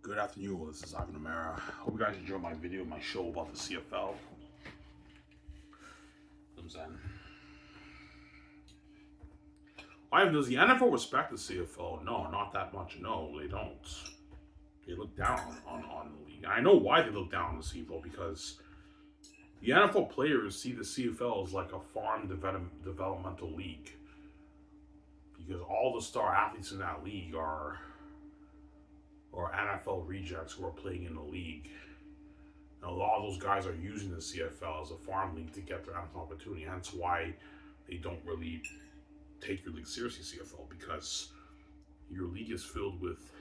Good afternoon, this is Ivan Amara. Hope you guys enjoyed my video, my show about the CFL. Does the NFL respect the CFL? No, not that much. No, they don't. They look down on the league. I know why they look down on the CFL, because the NFL players see the CFL as like a farm developmental league. Because all the star athletes in that league are NFL rejects who are playing in the league. And a lot of those guys are using the CFL as a farm league to get their NFL opportunity. Hence why they don't really take your league seriously, CFL, because your league is filled with,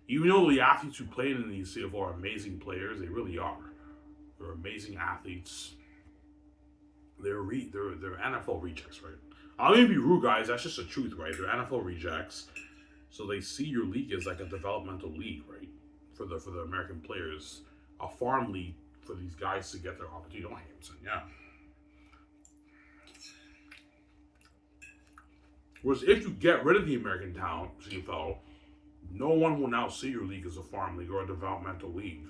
even though the athletes who play in the CFL are amazing players, they really are. They're amazing athletes. They're NFL rejects, right? I don't mean to be rude, guys. That's just the truth, right? They're NFL rejects. So they see your league as like a developmental league, right? For the American players, a farm league for these guys to get their opportunity. Don't hate him, yeah. Whereas if you get rid of the American town CFL, no one will now see your league as a farm league or a developmental league,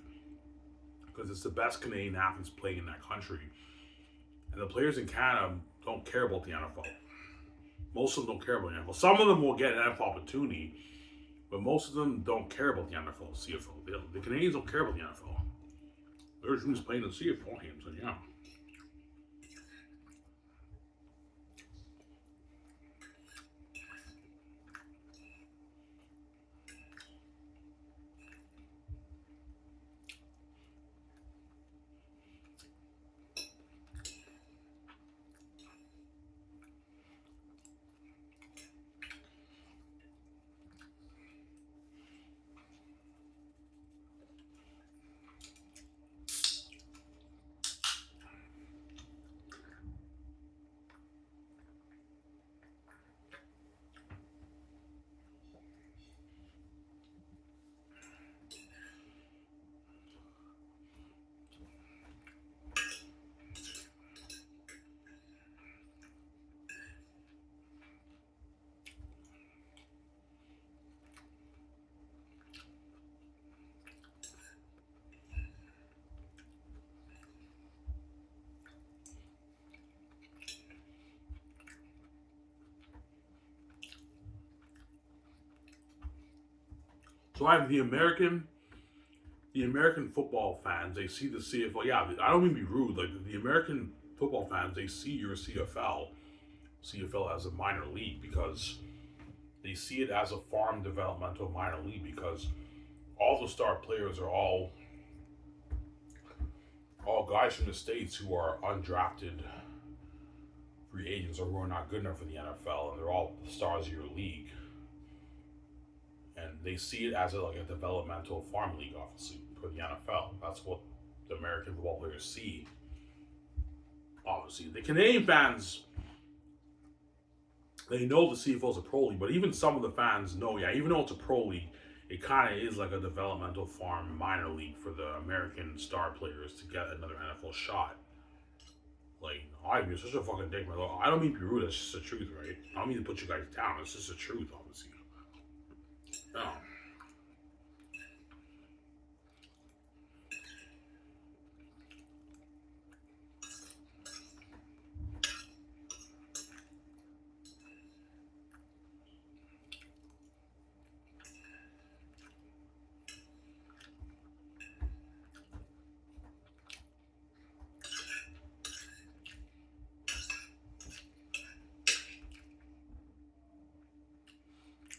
because it's the best Canadian athletes playing in that country, and the players in Canada don't care about the NFL. Most of them don't care about the NFL. Some of them will get an NFL opportunity, but most of them don't care about the NFL, CFL. The Canadians don't care about the NFL. They're just playing the CFL games, and yeah. So I have the American football fans. They see the CFL. Yeah, I don't mean to be rude. Like the American football fans, they see your CFL as a minor league, because they see it as a farm developmental minor league, because all the star players are all guys from the States who are undrafted free agents or who are not good enough for the NFL, and they're all stars of your league. And they see it as like a developmental farm league, obviously, for the NFL. That's what the American football players see. Obviously, the Canadian fans, they know the CFL is a pro league, but even some of the fans know, yeah, even though it's a pro league, it kind of is like a developmental farm minor league for the American star players to get another NFL shot. Like, I'm such a fucking dick, man. I don't mean to be rude, that's just the truth, right? I don't mean to put you guys down, it's just the truth, obviously. No.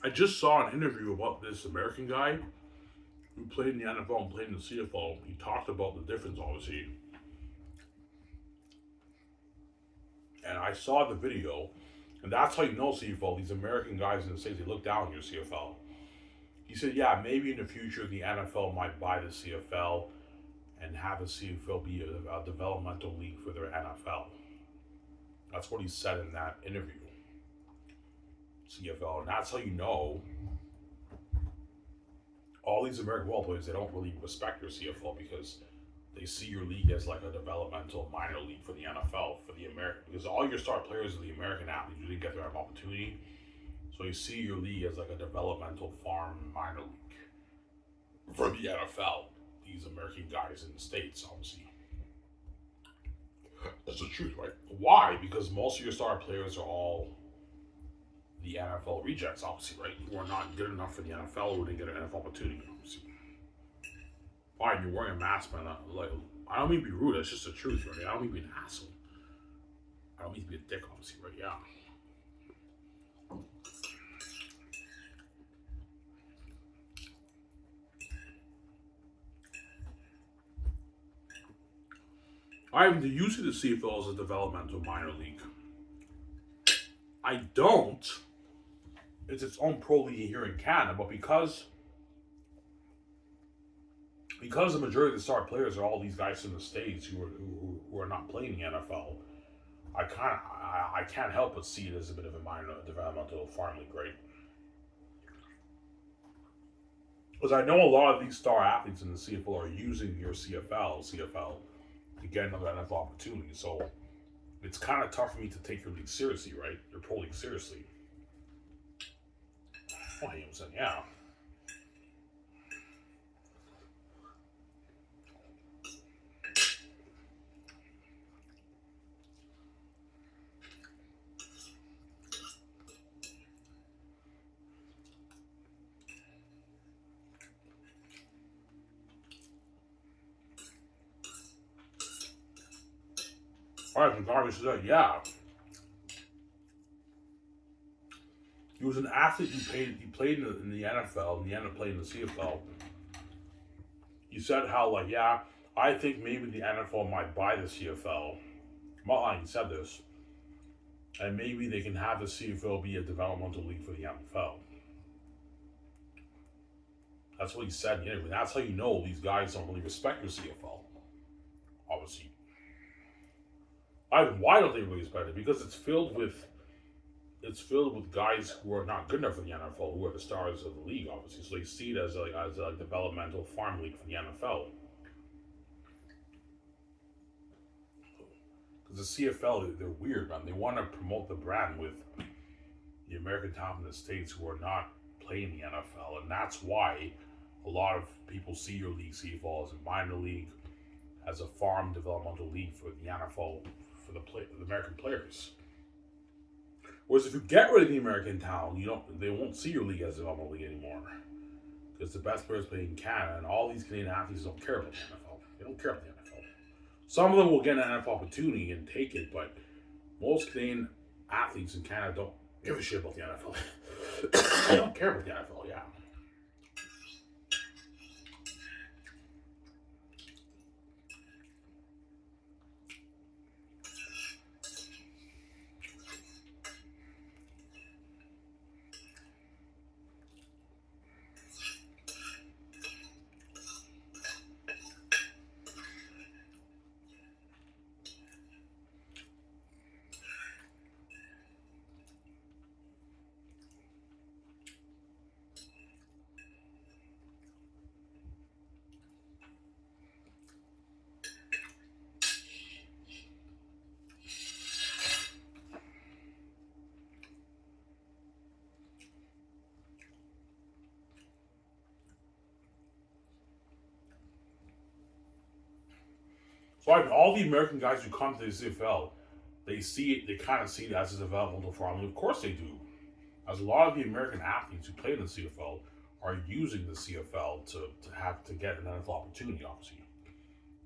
I just saw an interview about this American guy who played in the NFL and played in the CFL. He talked about the difference, obviously. And I saw the video, and that's how you know CFL. These American guys in the States, they look down on your CFL. He said, yeah, maybe in the future the NFL might buy the CFL and have the CFL be a developmental league for their NFL. That's what he said in that interview. CFL, and that's how you know all these American football players, they don't really respect your CFL, because they see your league as like a developmental minor league for the NFL, for the American, because all your star players are the American athletes who didn't get their opportunity. So you see your league as like a developmental farm minor league. for the NFL. These American guys in the States, obviously. That's the truth, right? Why? Because most of your star players are all the NFL rejects, obviously, right? Who are not good enough for the NFL, who didn't get an NFL opportunity, obviously. Fine, you're wearing a mask, man. Like, I don't mean to be rude. It's just the truth, right? I don't mean to be an asshole. I don't mean to be a dick, obviously, right? Yeah. Do you see the CFL as a developmental minor league? I don't. It's its own pro league here in Canada, but because the majority of the star players are all these guys in the States who are not playing the NFL, I can't help but see it as a bit of a minor developmental farm league, right? Because I know a lot of these star athletes in the CFL are using your CFL to get another NFL opportunity. So it's kind of tough for me to take your league seriously, right? Your pro league seriously. Oh, he was saying, yeah. All right, McGarvey said, yeah. He was an athlete he played in the NFL, and he ended up playing in the CFL. He said how, like, yeah, I think maybe the NFL might buy the CFL. I'm not lying, he said this. And maybe they can have the CFL be a developmental league for the NFL. That's what he said. Anyway, that's how you know these guys don't really respect your CFL. Obviously. Why don't they really respect it? Because it's filled with guys who are not good enough for the NFL, who are the stars of the league, obviously. So they see it as a developmental farm league for the NFL. Because the CFL, they're weird, man. They want to promote the brand with the American talent in the States who are not playing the NFL, and that's why a lot of people see your league, CFL, as a minor league, as a farm developmental league for the NFL, for the American players. Whereas if you get rid of the American talent, they won't see your league as a developmental league anymore, because the best players play in Canada, and all these Canadian athletes don't care about the NFL. They don't care about the NFL. Some of them will get an NFL opportunity and take it, but most Canadian athletes in Canada don't give a shit about the NFL. They don't care about the NFL, yeah. So all the American guys who come to the CFL, they see it. They kind of see it as a developmental farm. And of course they do, as a lot of the American athletes who play in the CFL are using the CFL to get an NFL opportunity. Obviously,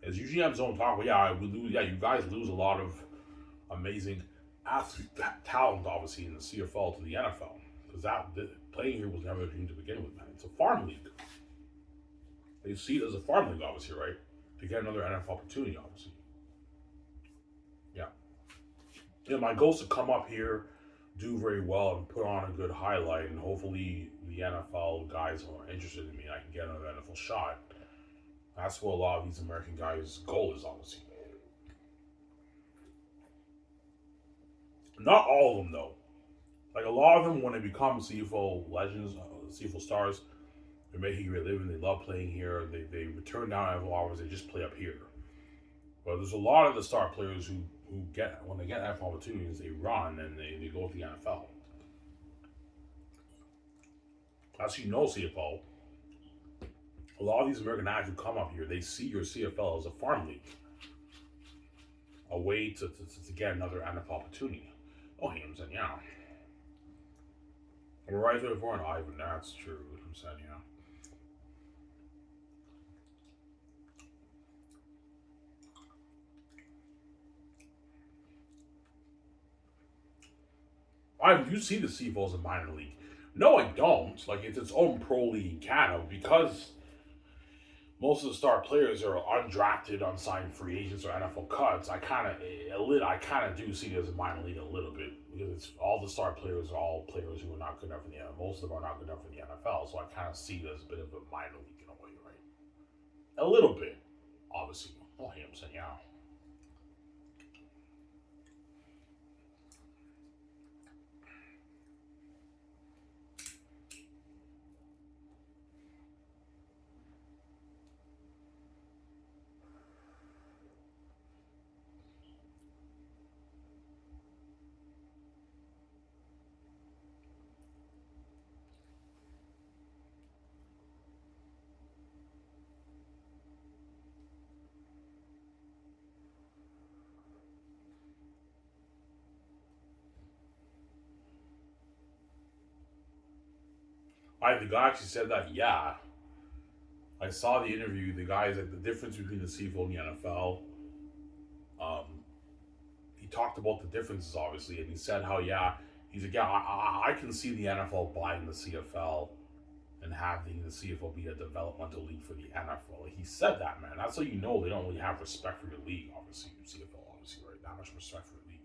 as usually I'm zone talk. But yeah, we lose. Yeah, you guys lose a lot of amazing athlete talent, obviously, in the CFL to the NFL, because playing here was never a dream to begin with. Man, it's a farm league. They see it as a farm league, obviously, right? To get another NFL opportunity, obviously. Yeah. Yeah, my goal is to come up here, do very well, and put on a good highlight, and hopefully the NFL guys are interested in me and I can get another NFL shot. That's what a lot of these American guys' goal is, obviously. Not all of them, though. Like, a lot of them, when they become CFL legends, CFL stars, they're making a great living. They love playing here. They return down NFL hours. They just play up here. But there's a lot of the star players who get, when they get NFL opportunities, they run and they go to the NFL. As you know, CFL, A lot of these American athletes who come up here, they see your CFL as a farm league, a way to get another NFL opportunity. Oh, hey, I'm saying, yeah. We're right there for an Ivan, that's true. I'm saying, yeah. I do see the CFL as a minor league. No, I don't. Like, it's its own pro league in Canada because most of the star players are undrafted, unsigned free agents or NFL cuts. I kind of do see it as a minor league a little bit because it's all the star players are all players who are not good enough for the NFL. Most of them are not good enough for the NFL, so I kind of see it as a bit of a minor league in a way, right? A little bit, obviously. Oh, hey, I'm saying, yeah. The guy actually said that. Yeah, I saw the interview. The guy's like the difference between the CFL and the NFL. Um, he talked about the differences obviously, and he said how he's like I can see the NFL buying the CFL and having the CFL be a developmental league for the NFL. Like he said that, man. That's how you know they don't really have respect for your league. Obviously, your CFL, obviously, right? Not much respect for the league.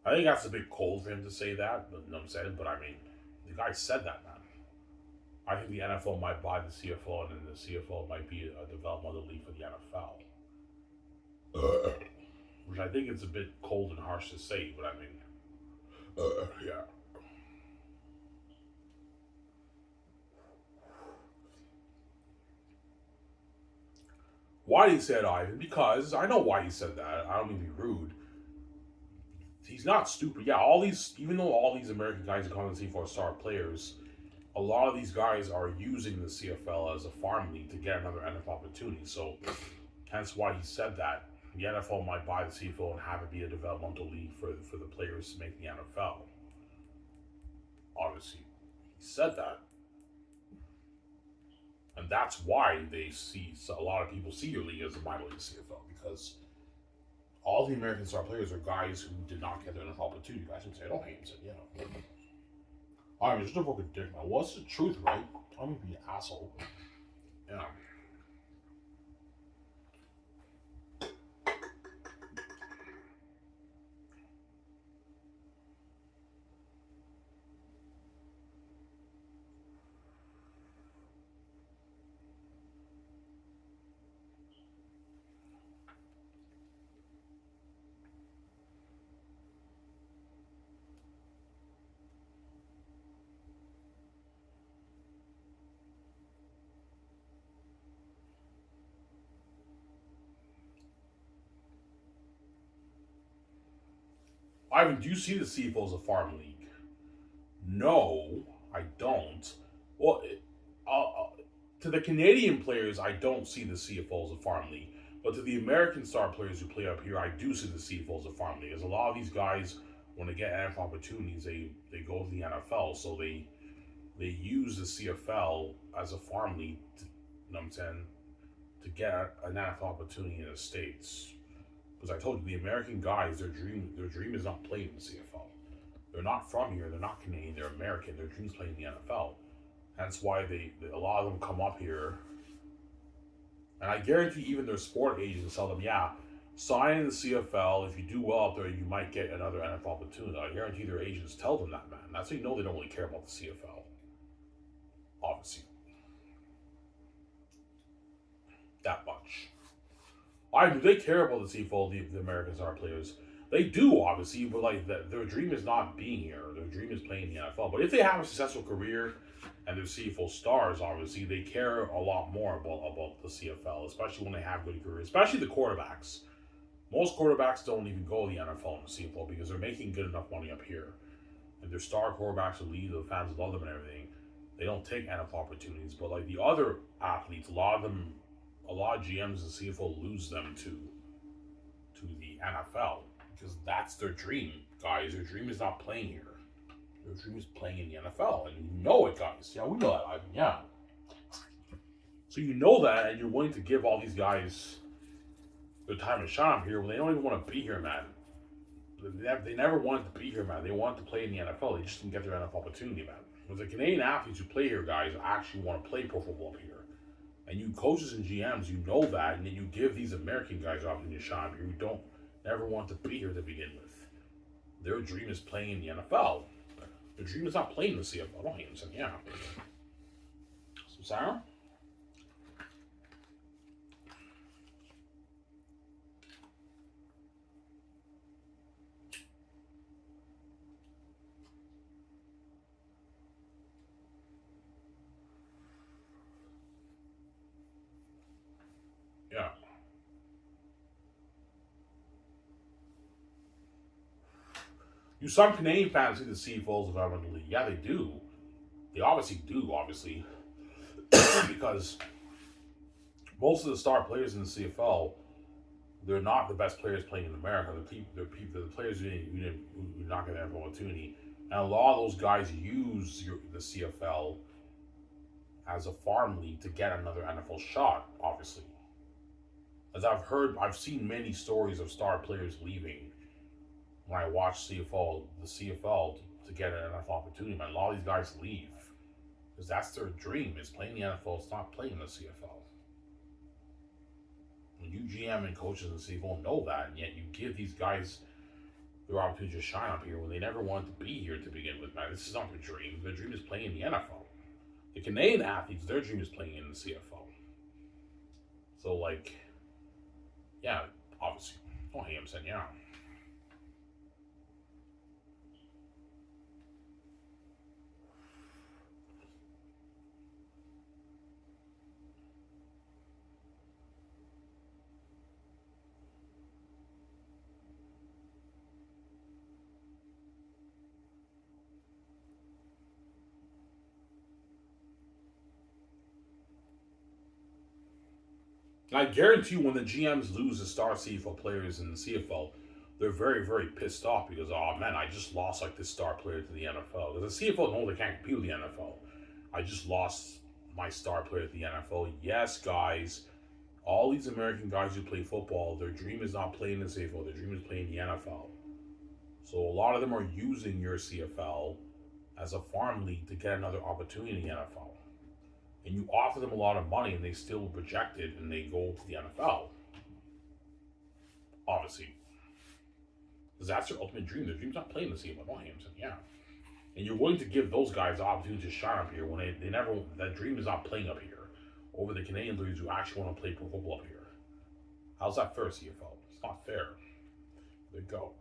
I think that's a bit cold for him to say that, but you know what I'm saying. But I mean, the guy said that, man. I think the NFL might buy the CFL, and then the CFL might be a developmental league for the NFL. Which I think it's a bit cold and harsh to say, but I mean, yeah. Why he said Ivan? Because I know why he said that. I don't mean to be rude. He's not stupid. Yeah, even though all these American guys are calling the CFL star players, a lot of these guys are using the CFL as a farm league to get another NFL opportunity. So, hence why he said that. The NFL might buy the CFL and have it be a developmental league for the players to make the NFL. Obviously, he said that. And that's why a lot of people see your league as a minor league CFL because all the American star players are guys who did not get their NFL opportunity. Guys would say, "Oh, hey," said, "Yeah." I'm just a fucking dick, man. What's the truth, right? I'm gonna be an asshole. Yeah. Ivan, do you see the CFL as a farm league? No, I don't. Well, to the Canadian players, I don't see the CFL as a farm league. But to the American star players who play up here, I do see the CFL as a farm league. As a lot of these guys, when they get NFL opportunities, they go to the NFL. So they use the CFL as a farm league, you know what I'm saying, to get an NFL opportunity in the States. Because I told you, the American guys, their dream is not playing in the CFL. They're not from here. They're not Canadian. They're American. Their dreams playing in the NFL. That's why a lot of them come up here. And I guarantee even their sport agents tell them, yeah, sign in the CFL. If you do well up there, you might get another NFL opportunity. I guarantee their agents tell them that, man. That's how you know they don't really care about the CFL. Obviously. That much. I do they care about the CFL, the American star players. They do, obviously, but like their dream is not being here. Their dream is playing in the NFL. But if they have a successful career and they're CFL stars, obviously, they care a lot more about the CFL, especially when they have good careers, especially the quarterbacks. Most quarterbacks don't even go to the NFL and the CFL because they're making good enough money up here. And their star quarterbacks will lead, the fans love them and everything. They don't take NFL opportunities, but like the other athletes, a lot of GMs and CFO lose them to the NFL because that's their dream, guys. Their dream is not playing here. Their dream is playing in the NFL, and you know it, guys. Yeah, we know that. Yeah. So you know that, and you're willing to give all these guys their time and shot here when they don't even want to be here, man. They never wanted to be here, man. They wanted to play in the NFL. They just didn't get their NFL opportunity, man. With the Canadian athletes who play here, guys, actually want to play pro football up here. And you coaches and GMs, you know that, and then you give these American guys opportunity to shine here who don't never want to be here to begin with. Their dream is playing in the NFL. Their dream is not playing in the CFL. Don't hate him, yeah. So, Sarah? Yeah. You some Canadian fans see the CFLs of Alabama League. Yeah, they do. They obviously do, because most of the star players in the CFL, they're not the best players playing in America. They're the players who not going to have an opportunity. And a lot of those guys use the CFL as a farm league to get another NFL shot, obviously. As I've seen many stories of star players leaving when I watch the CFL to get an NFL opportunity. Man, a lot of these guys leave because that's their dream, is playing the NFL. It's not playing the CFL. And you GM and coaches in the CFL know that, and yet you give these guys their opportunity to shine up here when they never wanted to be here to begin with, man. This is not their dream. Their dream is playing in the NFL. The Canadian athletes, their dream is playing in the CFL. So, like, yeah, obviously. Don't hate him saying, yeah. I guarantee you when the GMs lose the star CFL players in the CFL, they're very, very pissed off because, oh man, I just lost like this star player to the NFL. Because the CFL knows they can't compete with the NFL. I just lost my star player to the NFL. Yes, guys, all these American guys who play football, their dream is not playing in the CFL, their dream is playing the NFL. So a lot of them are using your CFL as a farm league to get another opportunity in the NFL. And you offer them a lot of money and they still reject it and they go to the NFL. Obviously. Because that's their ultimate dream. Their dream's not playing the CFL. Don't hate him. Yeah. And you're willing to give those guys the opportunity to shine up here when they never, that dream is not playing up here over the Canadian leagues who actually want to play pro football up here. How's that fair, CFL? It's not fair. There you go.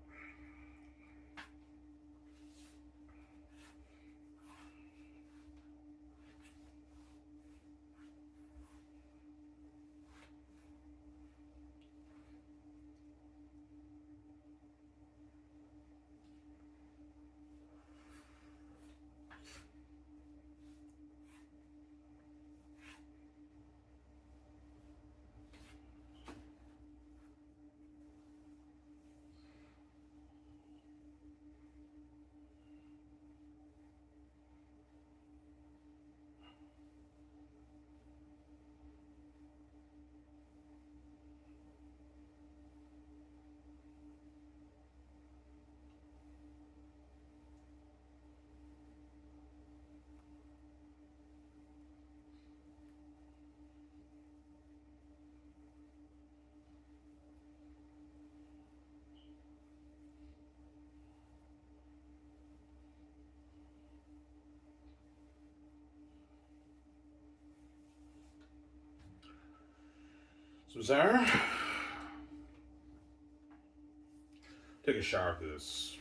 So, Sarah, take a shower after this.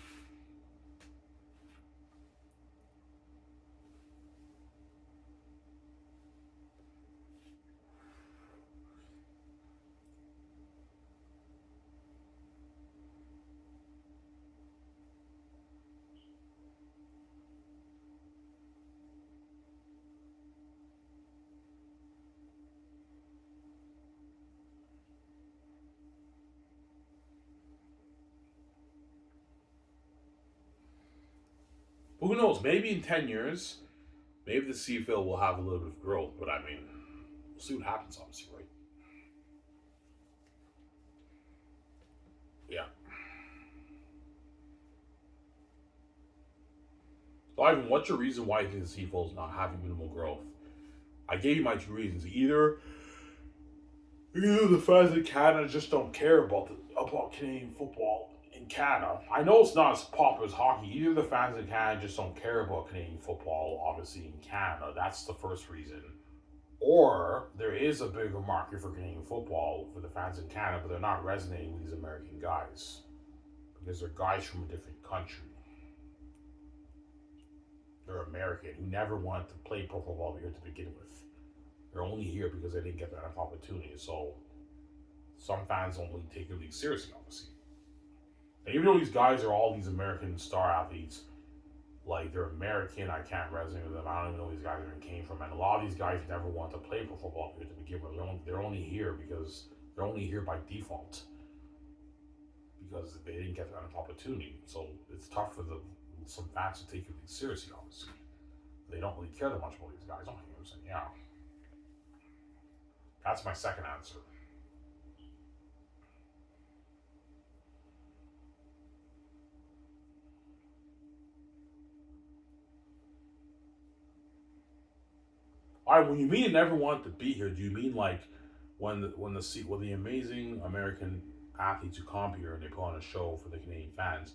Who knows? Maybe in 10 years, maybe the CFL will have a little bit of growth, but I mean, we'll see what happens, obviously, right? Yeah. So, Ivan, what's your reason why you think the CFL is not having minimal growth? I gave you my two reasons. Either the fans in Canada just don't care about Canadian football in Canada. I know it's not as popular as hockey. Either the fans in Canada just don't care about Canadian football, obviously in Canada. That's the first reason. Or there is a bigger market for Canadian football for the fans in Canada, but they're not resonating with these American guys because they're guys from a different country. They're American who never wanted to play pro football here to begin with. They're only here because they didn't get that opportunity. So some fans don't really take the league seriously, obviously. And even though these guys are all these American star athletes, like they're American, I can't resonate with them. I don't even know where these guys even came from. And a lot of these guys never want to play pro football here to begin with. They're only here because they're only here by default because they didn't get that opportunity. So it's tough for some fans to take the league seriously, obviously. They don't really care that much about these guys. Yeah. That's my second answer. All right, when you mean never wanted to be here, do you mean like when the amazing American athletes who come here and they put on a show for the Canadian fans?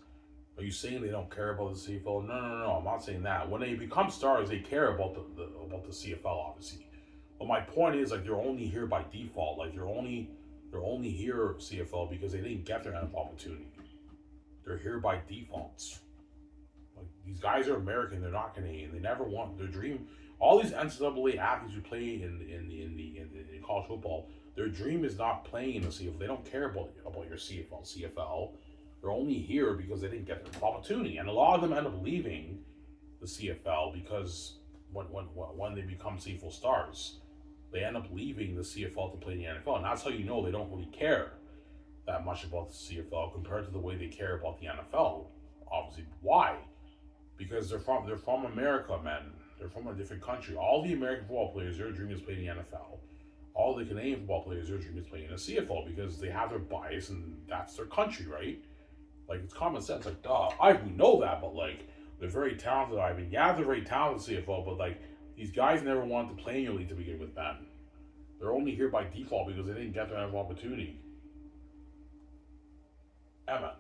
Are you saying they don't care about the CFL? No. I'm not saying that. When they become stars, they care about the CFL, obviously. But my point is, like, they're only here by default. Like, they're only here CFL because they didn't get their NFL opportunity. They're here by default. Like, these guys are American. They're not Canadian. They never want their dream. All these NCAA athletes who play in college football, their dream is not playing in the CFL. They don't care about your CFL. They're only here because they didn't get their opportunity, and a lot of them end up leaving the CFL because when they become CFL stars, they end up leaving the CFL to play in the NFL, and that's how you know they don't really care that much about the CFL compared to the way they care about the NFL. Obviously, why? Because they're from America, man. They're from a different country. All the American football players, their dream is playing in the NFL. All the Canadian football players, their dream is playing in the CFL because they have their bias and that's their country, right? Like, it's common sense. Like, duh, we know that, but like, they're very talented. I mean, yeah, they're very talented CFL, but like, these guys never wanted to play in your league to begin with, man. They're only here by default because they didn't get their opportunity. Yeah, man.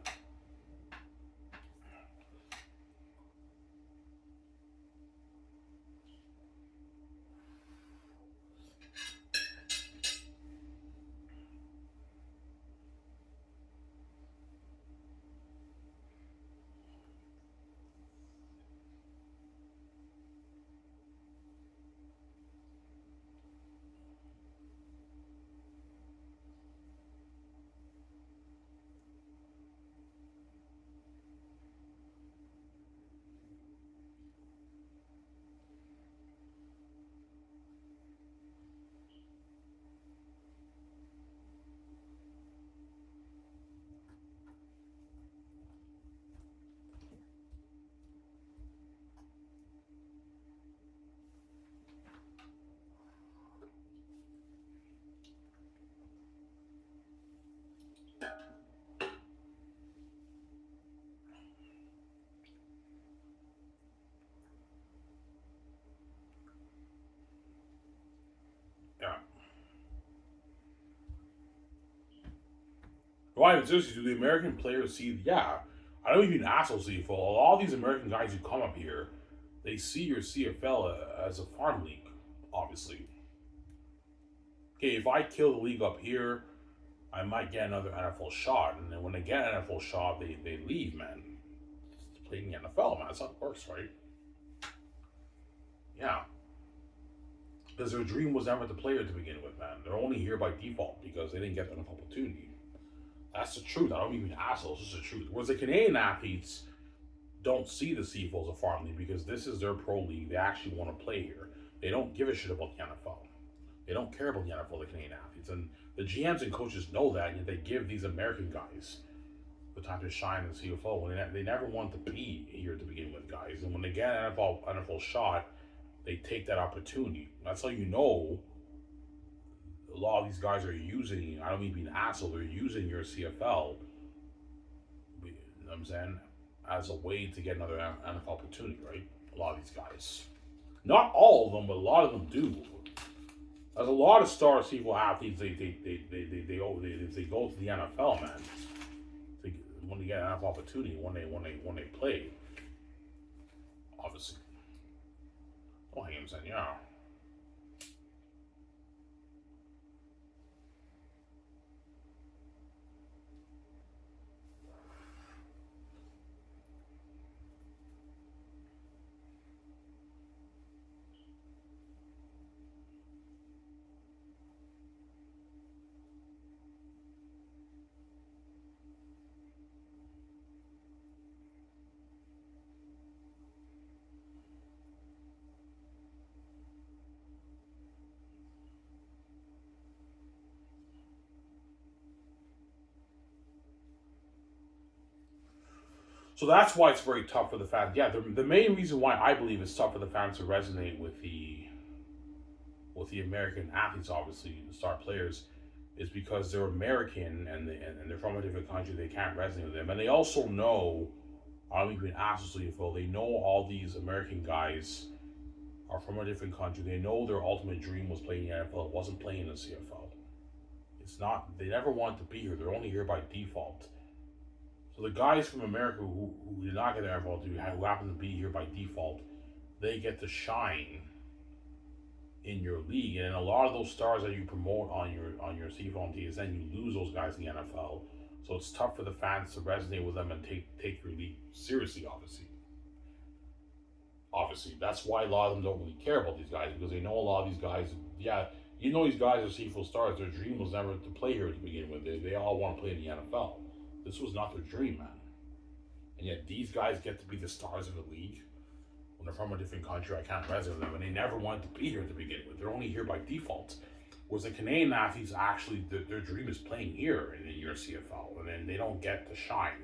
Yeah. Why? Seriously, do the American players see? Yeah, I don't even asshole CFL. A lot of these American guys who come up here, they see your CFL as a farm league. Obviously, okay. If I kill the league up here, I might get another NFL shot, and then when they get an NFL shot, they leave, man. It's playing the NFL, man. That's how it works, right? Yeah. Because their dream was never to play here to begin with, man. They're only here by default because they didn't get enough opportunity. That's the truth. I don't mean assholes. It's the truth. Whereas the Canadian athletes don't see the CFL as a farm league because this is their pro league. They actually want to play here. They don't give a shit about the NFL. They don't care about the NFL, the Canadian athletes. And the GMs and coaches know that, and yet they give these American guys the time to shine in CFL when they never want to be here to begin with, guys. And when they get an NFL shot, they take that opportunity. That's how you know a lot of these guys are using, I don't mean being an asshole, they're using your CFL, you know what I'm saying, as a way to get another NFL opportunity, right? A lot of these guys. Not all of them, but a lot of them do. There's a lot of star CFL athletes, they go to the NFL, man. When they get an NFL opportunity, when they play, obviously. Don't hang him saying, yeah. So that's why it's very tough for the fans. Yeah, the main reason why I believe it's tough for the fans to resonate with the American athletes, obviously the star players, is because they're American and they're from a different country. They can't resonate with them, and they also know. I don't even ask CFL. They know all these American guys are from a different country. They know their ultimate dream was playing in the NFL. It wasn't playing in the CFL. It's not. They never wanted to be here. They're only here by default. So the guys from America who did not get their NFL who happen to be here by default, they get to shine in your league. And a lot of those stars that you promote on your CFL and TSN, you lose those guys in the NFL. So it's tough for the fans to resonate with them and take your league seriously, obviously. That's why a lot of them don't really care about these guys, because they know a lot of these guys, yeah, you know, these guys are CFL stars. Their dream was never to play here to begin with. They all want to play in the NFL. This was not their dream, man. And yet these guys get to be the stars of the league. When they're from a different country, I can't resonate with them, and they never wanted to be here to begin with. They're only here by default. Whereas the Canadian athletes, actually, their dream is playing here in your CFL, and then they don't get to shine.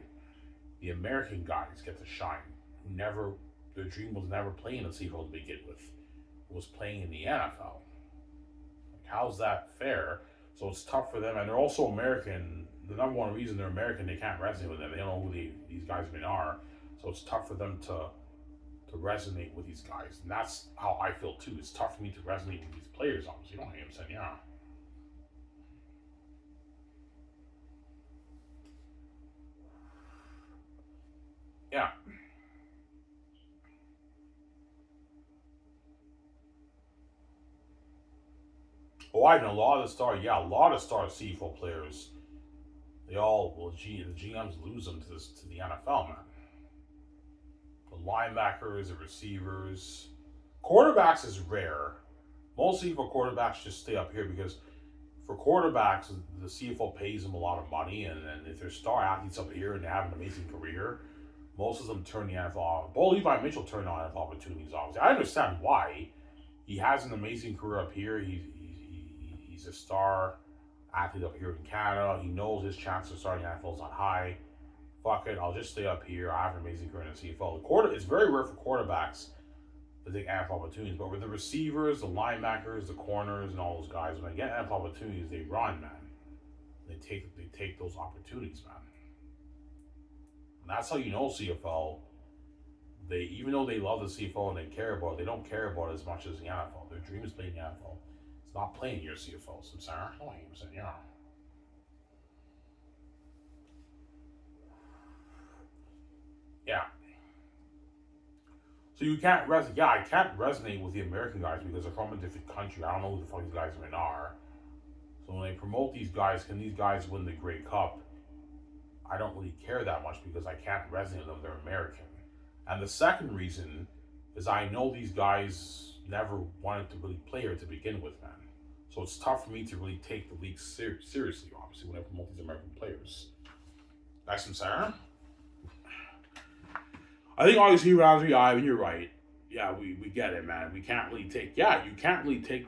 The American guys get to shine. Their dream was never playing the CFL to begin with. It was playing in the NFL. Like, how's that fair? So it's tough for them, and they're also American. The number one reason they're American, they can't resonate with them. They don't know who these guys even are. So it's tough for them to resonate with these guys. And that's how I feel too. It's tough for me to resonate with these players, obviously. You don't hear them saying, yeah. Yeah. Oh, I know a lot of the star CFL players, the GMs lose them to the NFL, man. The linebackers, the receivers, quarterbacks is rare. Most CFL quarterbacks just stay up here because for quarterbacks, the CFL pays them a lot of money, and if they're star athletes up here and they have an amazing career, most of them turn the NFL on. Bo Levi Mitchell turned on NFL opportunities, obviously. I understand why. He has an amazing career up here. He's a star athlete up here in Canada. He knows his chances of starting NFL is not high. Fuck it, I'll just stay up here. I have an amazing career in the CFL. It's very rare for quarterbacks to take NFL opportunities, but with the receivers, the linebackers, the corners, and all those guys, when they get NFL opportunities, they run, man. They take those opportunities, man. And that's how you know CFL. Even though they love the CFL and they care about it, they don't care about it as much as the NFL. Their dream is playing the NFL. It's not playing your CFL. So I'm sorry. Oh, I'm saying, yeah. Yeah. So you can't resonate. Yeah, I can't resonate with the American guys because they're from a different country. I don't know who the fuck these guys even are. So when they promote these guys, can these guys win the Grey Cup? I don't really care that much because I can't resonate with them. They're American. And the second reason is I know these guys never wanted to really play here to begin with, man. So it's tough for me to really take the league seriously, obviously, when I promote these American players. That's what I'm saying. I think obviously Ramsey, Ivan, you're right. Yeah, we get it, man. You can't really take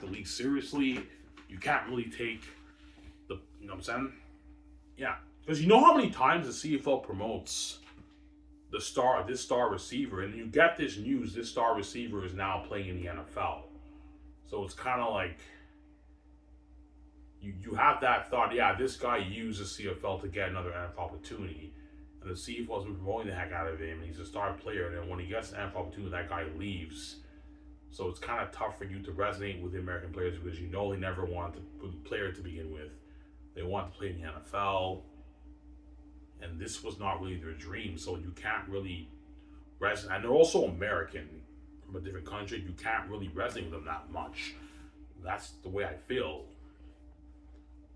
the league seriously. You can't really take you know what I'm saying? Yeah. Because you know how many times the CFL promotes this star receiver, and you get this news, this star receiver is now playing in the NFL. So it's kind of like you have that thought, yeah, this guy used the CFL to get another NFL opportunity. And the CFL has been promoting the heck out of him, and he's a star player, and then when he gets an NFL opportunity, that guy leaves. So it's kind of tough for you to resonate with the American players because you know they never wanted the player to begin with. They want to play in the NFL, and this was not really their dream. So you can't really resonate. And they're also American from a different country. You can't really resonate with them that much. That's the way I feel.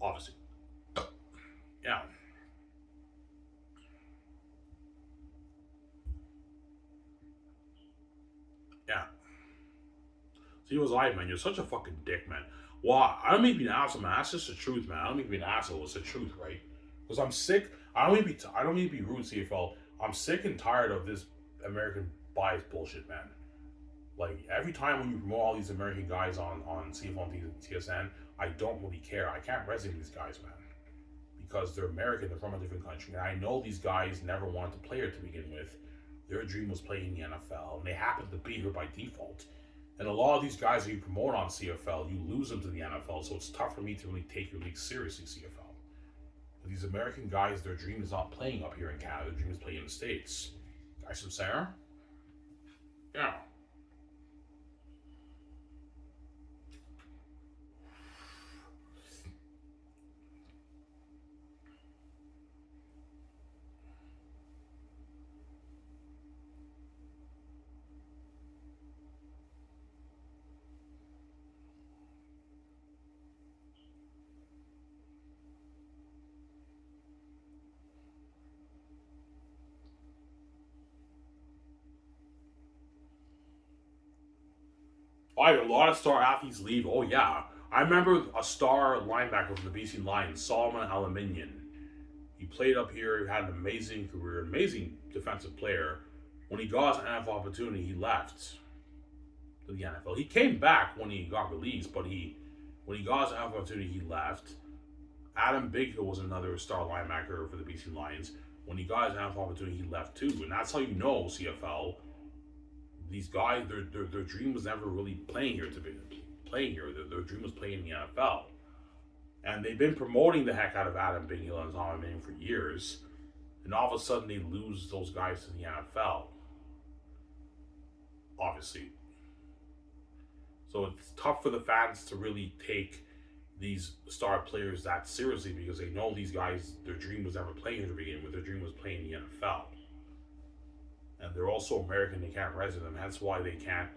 Obviously, yeah. Yeah. So he was like, man, you're such a fucking dick, man. Well, I don't mean to be an asshole, man. That's just the truth, man. I don't mean to be an asshole. It's the truth, right? Because I'm sick. I don't mean to be rude, CFL. I'm sick and tired of this American bias bullshit, man. Like every time when you promote all these American guys on CFL and TSN, I don't really care. I can't resonate with these guys, man, because they're American. They're from a different country, and I know these guys never wanted to play here to begin with. Their dream was playing in the NFL, and they happen to be here by default. And a lot of these guys that you promote on CFL, you lose them to the NFL, so it's tough for me to really take your league seriously, CFL. But these American guys, their dream is not playing up here in Canada. Their dream is playing in the States. Guys from Sarah? Yeah. I had a lot of star athletes leave. Oh, yeah. I remember a star linebacker from the BC Lions, Solomon Alaminian. He played up here, he had an amazing career, amazing defensive player. When he got his NFL opportunity, he left to the NFL. He came back when he got released, but when he got his NFL opportunity, he left. Adam Bighill was another star linebacker for the BC Lions. When he got his NFL opportunity, he left too. And that's how you know, CFL, these guys, their dream was never really playing here to be playing here. Their dream was playing in the NFL. And they've been promoting the heck out of Adam Bighill and Tom Manning for years. And all of a sudden they lose those guys to the NFL. Obviously. So it's tough for the fans to really take these star players that seriously because they know these guys, their dream was never playing to begin with. Their dream was playing in the NFL. And they're also American, they can't resonate them. That's why they can't,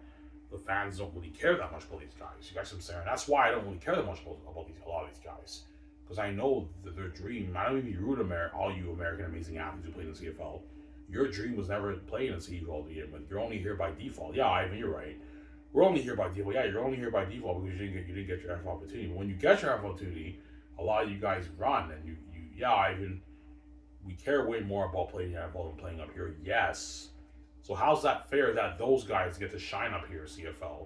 the fans don't really care that much about these guys. You guys know what I'm saying? That's why I don't really care that much about a lot of these guys. Because I know that their dream, I don't even rude all you American amazing athletes who play in the CFL. Your dream was never playing in the CFL to begin with. You're only here by default. Yeah, Ivan, you're right. We're only here by default. Yeah, you're only here by default because you didn't get your NFL opportunity. But when you get your NFL opportunity, a lot of you guys run and you yeah, Ivan, we care way more about playing in the NFL than playing up here. Yes. So how's that fair that those guys get to shine up here, CFL,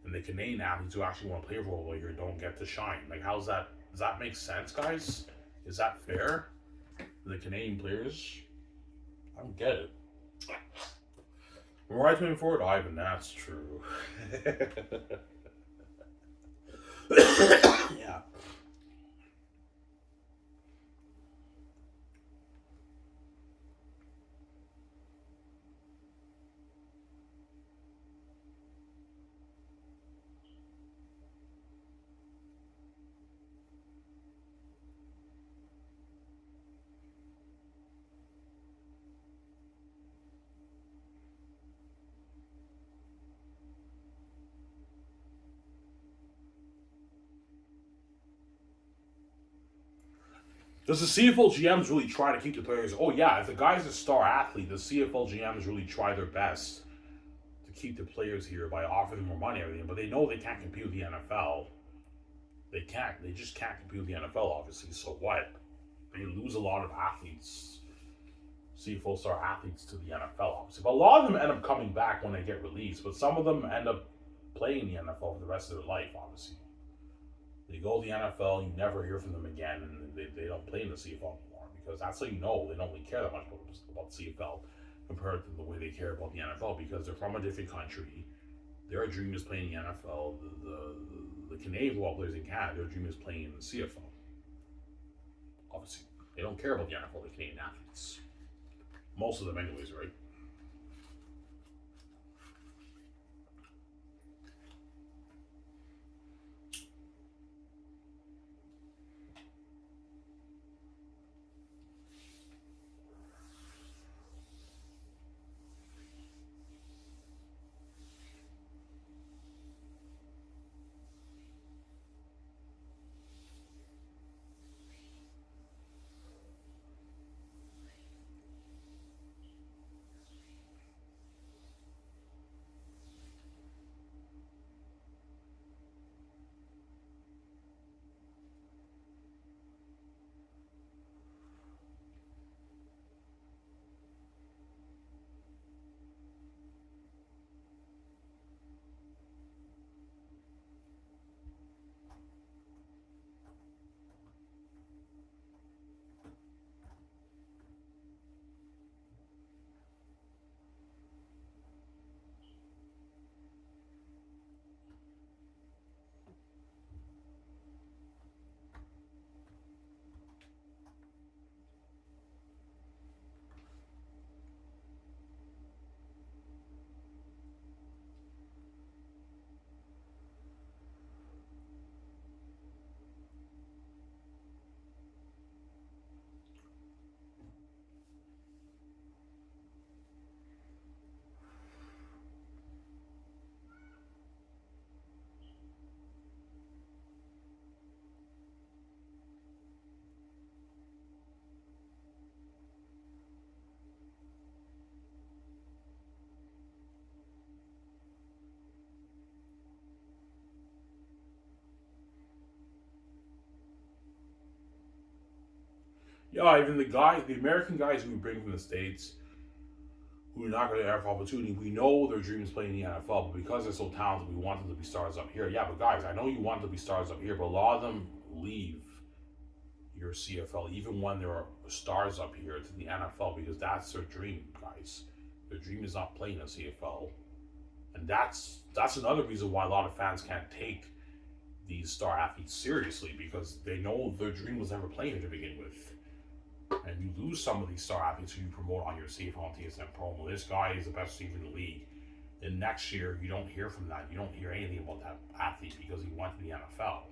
and the Canadian athletes who actually want to play football here don't get to shine? Like, how's that? Does that make sense, guys? Is that fair? The Canadian players? I don't get it. Right moving forward, Ivan, that's true. Yeah. Does the CFL GMs really try to keep the players? Oh yeah, if the guy's a star athlete, the CFL GMs really try their best to keep the players here by offering them more money and everything. But they know they can't compete with the NFL. They can't. They just can't compete with the NFL, obviously. So what? They lose a lot of athletes, CFL star athletes, to the NFL, obviously. But a lot of them end up coming back when they get released. But some of them end up playing in the NFL for the rest of their life, obviously. They go to the NFL, you never hear from them again, and they don't play in the CFL anymore because that's how you know they don't really care that much about CFL compared to the way they care about the NFL, because they're from a different country. Their dream is playing in the NFL. The Canadian football players in Canada, their dream is playing in the CFL. Obviously, they don't care about the NFL, the Canadian athletes. Most of them, anyways, right? Yeah, even the American guys who we bring from the States, who are not going to have opportunity, we know their dream is playing in the NFL, but because they're so talented, we want them to be stars up here. Yeah, but guys, I know you want them to be stars up here, but a lot of them leave your CFL, even when there are stars up here, to the NFL, because that's their dream, guys. Their dream is not playing in CFL. And that's another reason why a lot of fans can't take these star athletes seriously, because they know their dream was never playing to begin with. And you lose some of these star athletes who you promote on your CFL and TSN promo. This guy is the best receiver in the league. Then next year, you don't hear from that. You don't hear anything about that athlete because he went to the NFL.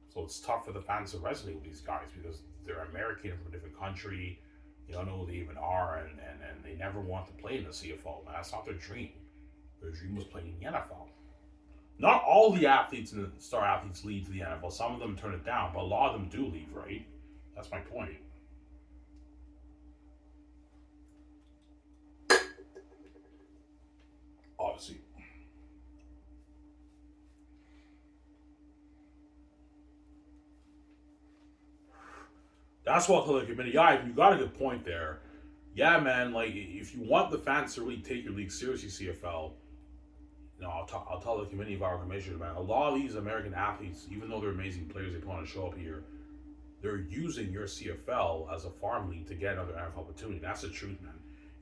So it's tough for the fans to resonate with these guys because they're American from a different country. They don't know who they even are, and they never want to play in the CFL. Man, that's not their dream. Their dream was playing in the NFL. Not all the athletes and the star athletes lead to the NFL. Some of them turn it down, but a lot of them do leave, right? That's my point. Obviously. That's what I'll tell the committee. Yeah, you got a good point there. Yeah, man, like, if you want the fans to really take your league seriously, CFL, I'll tell the committee of our commissioners, man, a lot of these American athletes, even though they're amazing players, they want to show up here, they're using your CFL as a farm league to get another NFL opportunity. That's the truth, man.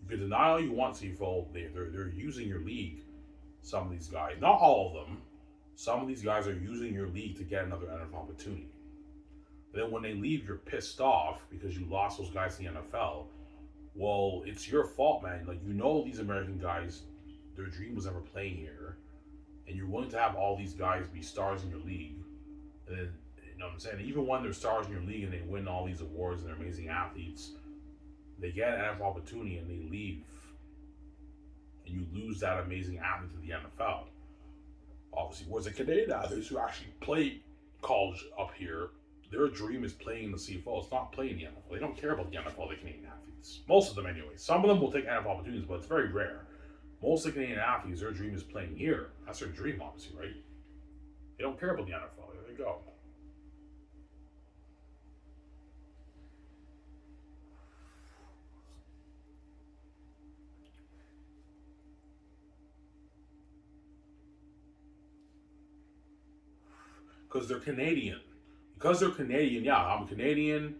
You can deny all you want, CFL, they're using your league, some of these guys. Not all of them. Some of these guys are using your league to get another NFL opportunity. But then when they leave, you're pissed off because you lost those guys in the NFL. Well, it's your fault, man. Like, these American guys, their dream was never playing here, and you're willing to have all these guys be stars in your league, and then, you know what I'm saying? Even when they're stars in your league and they win all these awards and they're amazing athletes, they get an NFL opportunity and they leave, and you lose that amazing athlete to the NFL. Obviously, whereas the Canadian athletes who actually play college up here, their dream is playing in the CFL. It's not playing the NFL. They don't care about the NFL, the Canadian athletes. Most of them, anyway. Some of them will take NFL opportunities, but it's very rare. Most of the Canadian athletes, their dream is playing here. That's their dream, obviously, right? They don't care about the NFL. There they go. Because they're Canadian. Yeah, I'm Canadian.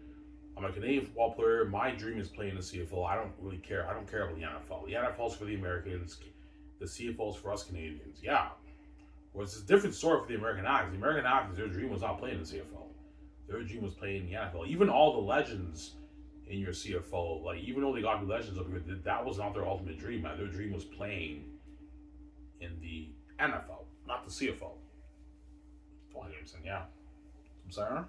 I'm a Canadian football player. My dream is playing the CFL. I don't really care. I don't care about the NFL. The NFL's for the Americans. The CFL's for us Canadians. Yeah. Well, it's a different story for the American athletes. The American athletes, their dream was not playing the CFL. Their dream was playing in the NFL. Even all the legends in your CFL, like even though they got the legends up here, that was not their ultimate dream, man. Their dream was playing in the NFL, not the CFL. 20%, yeah. I'm sorry.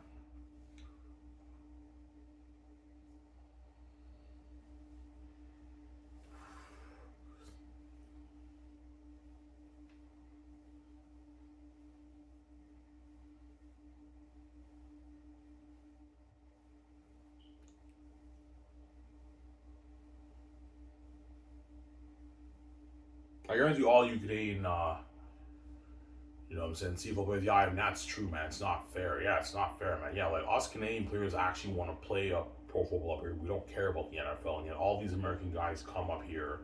I guarantee all you Canadian, you know what I'm saying, CFL players, yeah, and that's true, man. It's not fair. Yeah, it's not fair, man. Yeah, like us Canadian players actually want to play up pro football up here. We don't care about the NFL, and yet all these American guys come up here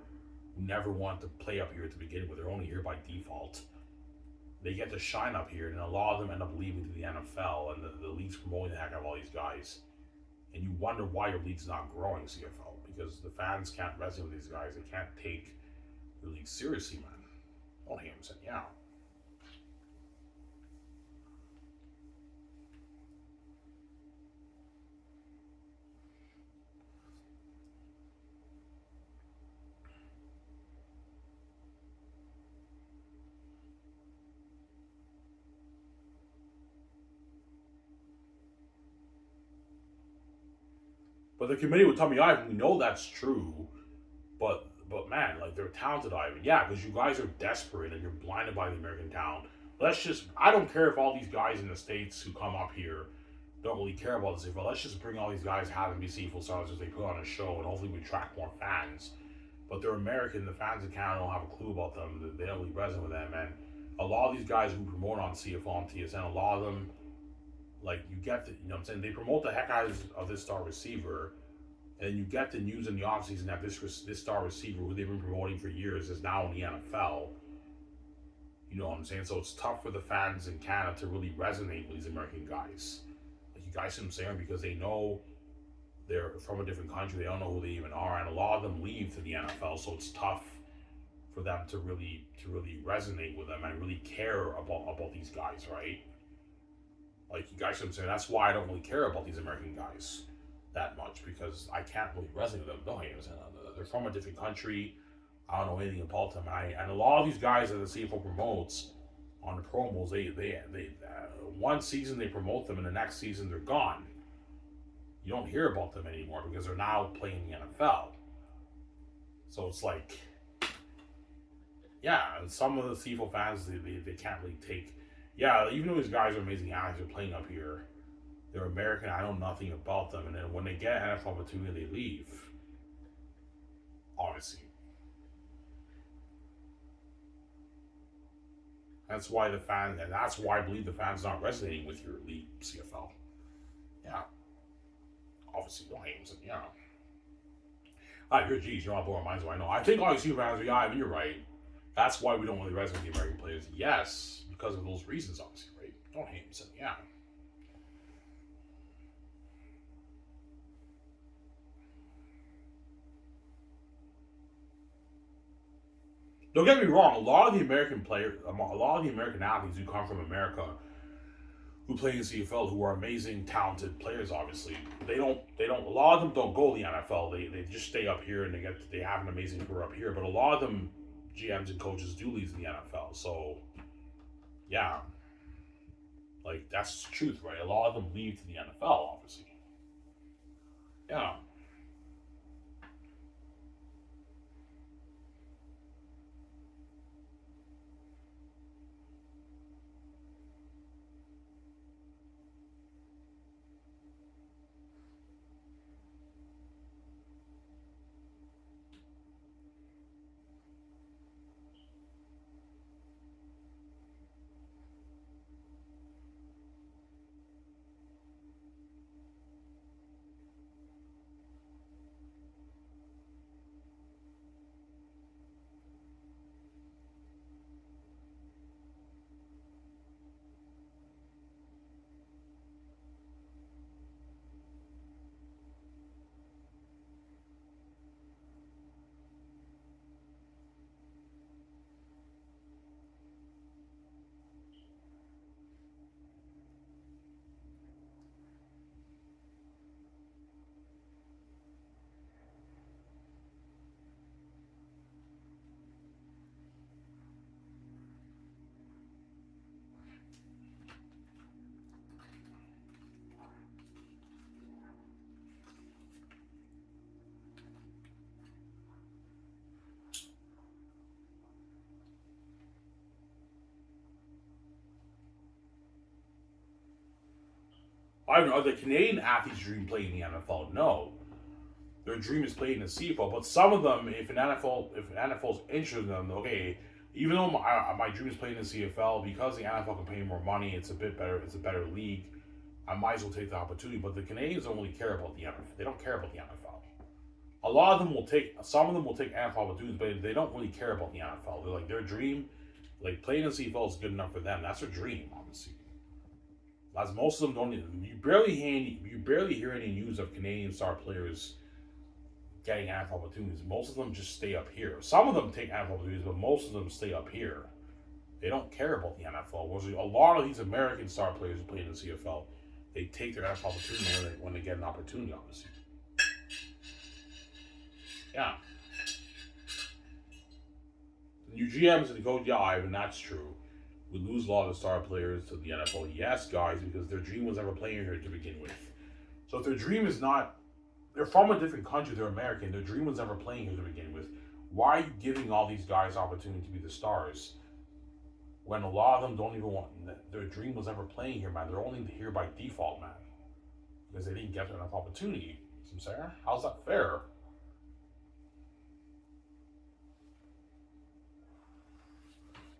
who never want to play up here to begin with. They're only here by default. They get to shine up here, and a lot of them end up leaving to the NFL, and the league's promoting the heck out of all these guys. And you wonder why your league's not growing, CFL, because the fans can't resonate with these guys. They can't take the league seriously, man. Don't hate him, saying, yeah. But the committee would tell me, Ivan, we know that's true, but man, like they're talented, Ivan. Yeah, because you guys are desperate and you're blinded by the American talent. Let's just, I don't care if all these guys in the States who come up here don't really care about this. Let's just bring all these guys, have them be sequel stars as they put on a show, and hopefully we attract more fans. But they're American. The fans in Canada don't have a clue about them. They don't really resonate with them. And a lot of these guys who promote on CFL and TSN, a lot of them, like you get the, you know what I'm saying, they promote the heck out of this star receiver, and you get the news in the offseason that this star receiver who they've been promoting for years is now in the NFL. You know what I'm saying? So it's tough for the fans in Canada to really resonate with these American guys. Like you guys see what I'm saying? Because they know they're from a different country, they don't know who they even are, and a lot of them leave to the NFL, so it's tough for them to really resonate with them and really care about these guys, right? Like you guys see what I'm saying? That's why I don't really care about these American guys that much, because I can't really resonate with them. No, they're from a different country. I don't know anything about them. And a lot of these guys that the CFL promotes on the promos, they one season they promote them, and the next season they're gone. You don't hear about them anymore because they're now playing the NFL. So it's like, yeah, some of the CFL fans they can't really take. Yeah, even though these guys are amazing athletes, they're playing up here. They're American. I know nothing about them, and then when they get an NFL opportunity, they leave. Obviously, that's why the fans, and that's why I believe the fans not resonating with your league, CFL. Yeah, obviously, don't hate them. Yeah. You're geez, you're on board minds. I know. I think all these CFL fans are, yeah, I mean, you're right. That's why we don't really resonate with the American players. Yes, because of those reasons, obviously, right? Don't hate them. Yeah. Don't get me wrong. A lot of the American players, a lot of the American athletes who come from America, who play in CFL, who are amazing, talented players. Obviously, they don't. A lot of them don't go to the NFL. They just stay up here and they have an amazing career up here. But a lot of them, GMs and coaches, do leave to the NFL. So, yeah, like that's the truth, right? A lot of them leave to the NFL, obviously. Yeah. I don't know. The Canadian athletes dream playing in the NFL. No, their dream is playing in the CFL. But some of them, if an NFL's interested in them, okay. Even though my dream is playing in the CFL, because the NFL can pay more money, it's a bit better. It's a better league. I might as well take the opportunity. But the Canadians don't really care about the NFL. They don't care about the NFL. A lot of them will take. Some of them will take NFL opportunities, but they don't really care about the NFL. They're like their dream, like playing in the CFL is good enough for them. That's their dream, obviously. As most of them don't. You barely hear any news of Canadian star players getting NFL opportunities. Most of them just stay up here. Some of them take NFL opportunities, but most of them stay up here. They don't care about the NFL. Whereas a lot of these American star players who play in the CFL, they take their NFL opportunity when they get an opportunity, obviously. Yeah. The new GMs and go jive, and that's true. We lose a lot of star players to the NFL. Yes, guys, because their dream was never playing here to begin with. So if their dream is not, they're from a different country, they're American, their dream was never playing here to begin with. Why are you giving all these guys opportunity to be the stars when a lot of them don't even want, their dream was never playing here, man. They're only here by default, man. Because they didn't get enough opportunity. You know what I'm saying? How's that fair?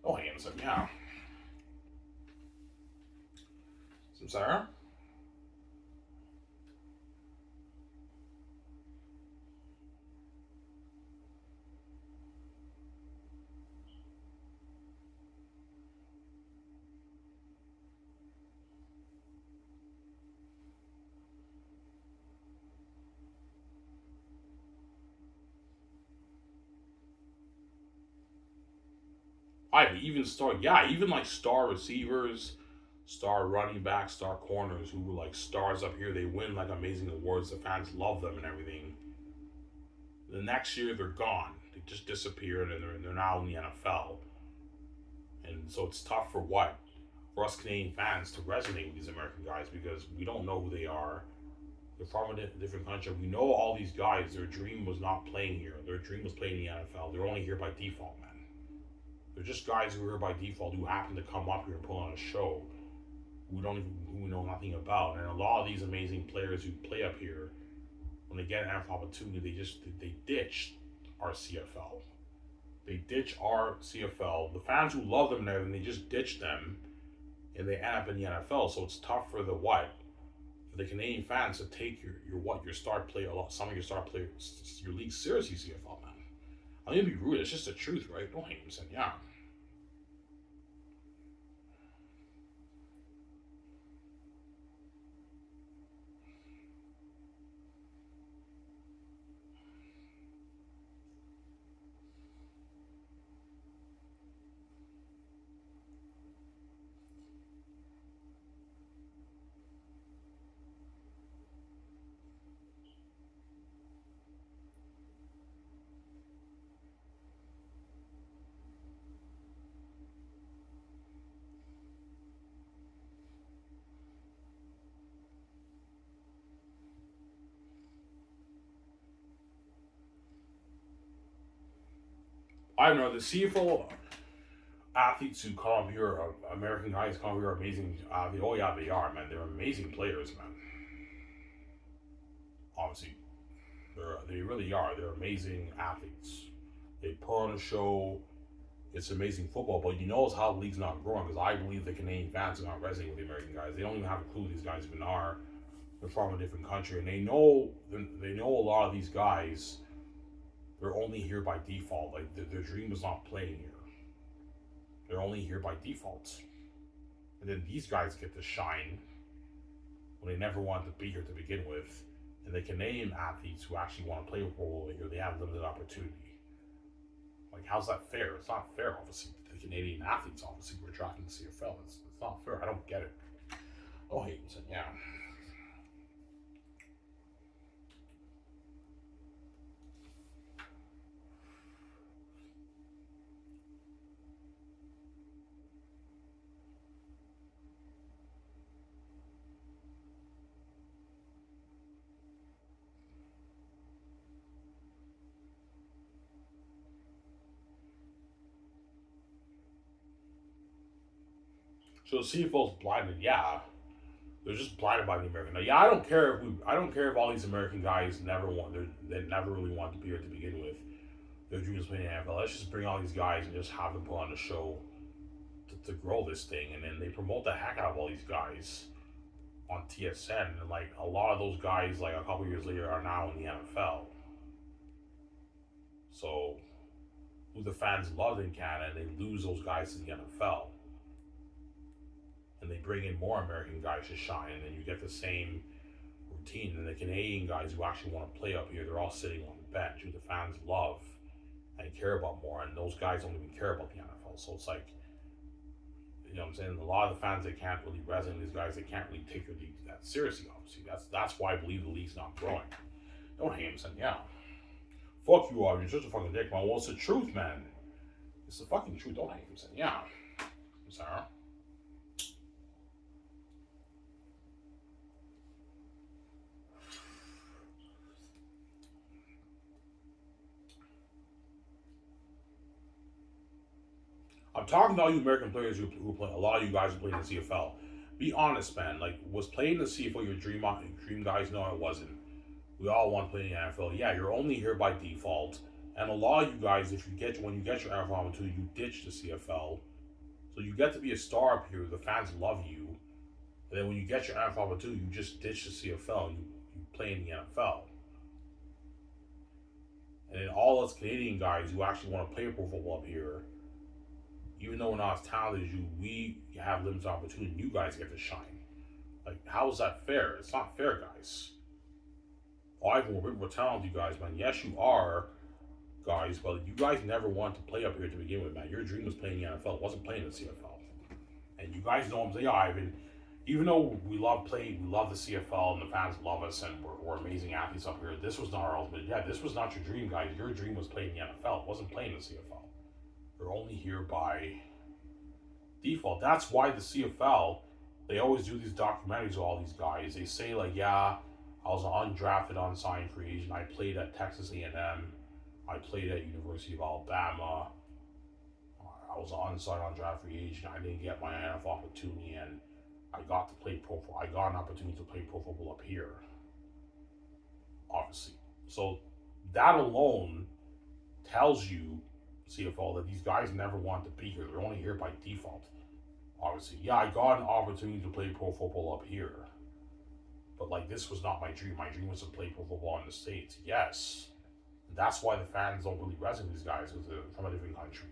Oh, hang on a second, yeah. Some Sarah? Even like star receivers, star running backs, star corners who were like stars up here. They win like amazing awards. The fans love them and everything. The next year they're gone. They just disappeared and they're now in the NFL. And so it's tough for us Canadian fans to resonate with these American guys because we don't know who they are. They're from a different country. We know all these guys. Their dream was not playing here. Their dream was playing in the NFL. They're only here by default, man. They're just guys who are here by default who happen to come up here and put on a show who we know nothing about. And a lot of these amazing players who play up here, when they get an NFL opportunity, they ditch our CFL. They ditch our CFL. The fans who love them and everything, they just ditch them, and they end up in the NFL. So it's tough for the Canadian fans to take your star player, some of your star players, your league seriously, CFL, man. I'm gonna be rude. It's just the truth, right? Don't hate him, yeah. I don't know the CFL athletes who come up here, American guys come up here, are amazing. Oh yeah, they are, man. They're amazing players, man. Obviously, they really are. They're amazing athletes. They put on a show. It's amazing football, but you know how the league's not growing because I believe the Canadian fans are not resonating with the American guys. They don't even have a clue who these guys even are. They're from a different country, and they know a lot of these guys. They're only here by default. Like their dream is not playing here. They're only here by default. And then these guys get to shine when they never wanted to be here to begin with. And the Canadian athletes who actually want to play football over here, they have limited opportunity. Like, how's that fair? It's not fair, obviously. The Canadian athletes, obviously, were drafting the CFL. It's not fair. I don't get it. Oh, Haydenson, yeah. So the CFL's blinded, yeah. They're just blinded by the American. Now, yeah, I don't care if all these American guys they never really want to be here to begin with. Their dreams playing in the NFL. Let's just bring all these guys and just have them put on the show to grow this thing, and then they promote the heck out of all these guys on TSN, and like a lot of those guys, like a couple years later, are now in the NFL. So, who the fans love in Canada, they lose those guys to the NFL, and they bring in more American guys to shine, and then you get the same routine. And the Canadian guys who actually want to play up here, they're all sitting on the bench, who the fans love and care about more, and those guys don't even care about the NFL. So it's like, you know what I'm saying? A lot of the fans, they can't really resonate with these guys. They can't really take the league that seriously, obviously. That's why I believe the league's not growing. Don't hate him, saying, yeah. Fuck you, Aubrey. You're such a fucking dick, man. Well, it's the truth, man. It's the fucking truth. Don't hate him, saying, yeah. I'm sorry. I'm talking to all you American players who play. A lot of you guys who play in the CFL. Be honest, man. Like, was playing the CFL your dream guys? No, it wasn't. We all want to play in the NFL. Yeah, you're only here by default. And a lot of you guys, when you get your NFL opportunity, you ditch the CFL. So you get to be a star up here. The fans love you. And then when you get your NFL opportunity, you just ditch the CFL and you play in the NFL. And then all us Canadian guys who actually want to play pro football up here, even though we're not as talented as you, we have limited opportunity. You guys get to shine. Like, how is that fair? It's not fair, guys. Ivan, we're talented, you guys, man. Yes, you are, guys, but you guys never wanted to play up here to begin with, man. Your dream was playing the NFL. It wasn't playing the CFL. And you guys know what I'm saying. Yeah, Ivan, even though we love the CFL and the fans love us and we're amazing athletes up here, this was not our ultimate. Yeah, this was not your dream, guys. Your dream was playing the NFL. It wasn't playing the CFL. You're only here by default. That's why the CFL, they always do these documentaries with all these guys. They say, like, yeah, I was an undrafted, unsigned free agent. I played at Texas A&M. I played at University of Alabama. I was an unsigned, undrafted free agent. I didn't get my NFL opportunity, and I got an opportunity to play pro football up here. Obviously, so that alone tells you, CFL, that these guys never want to be here. They're only here by default. Obviously, yeah, I got an opportunity to play pro football up here. But, like, this was not my dream. My dream was to play pro football in the States. Yes. And that's why the fans don't really resonate with these guys, because they're from a different country.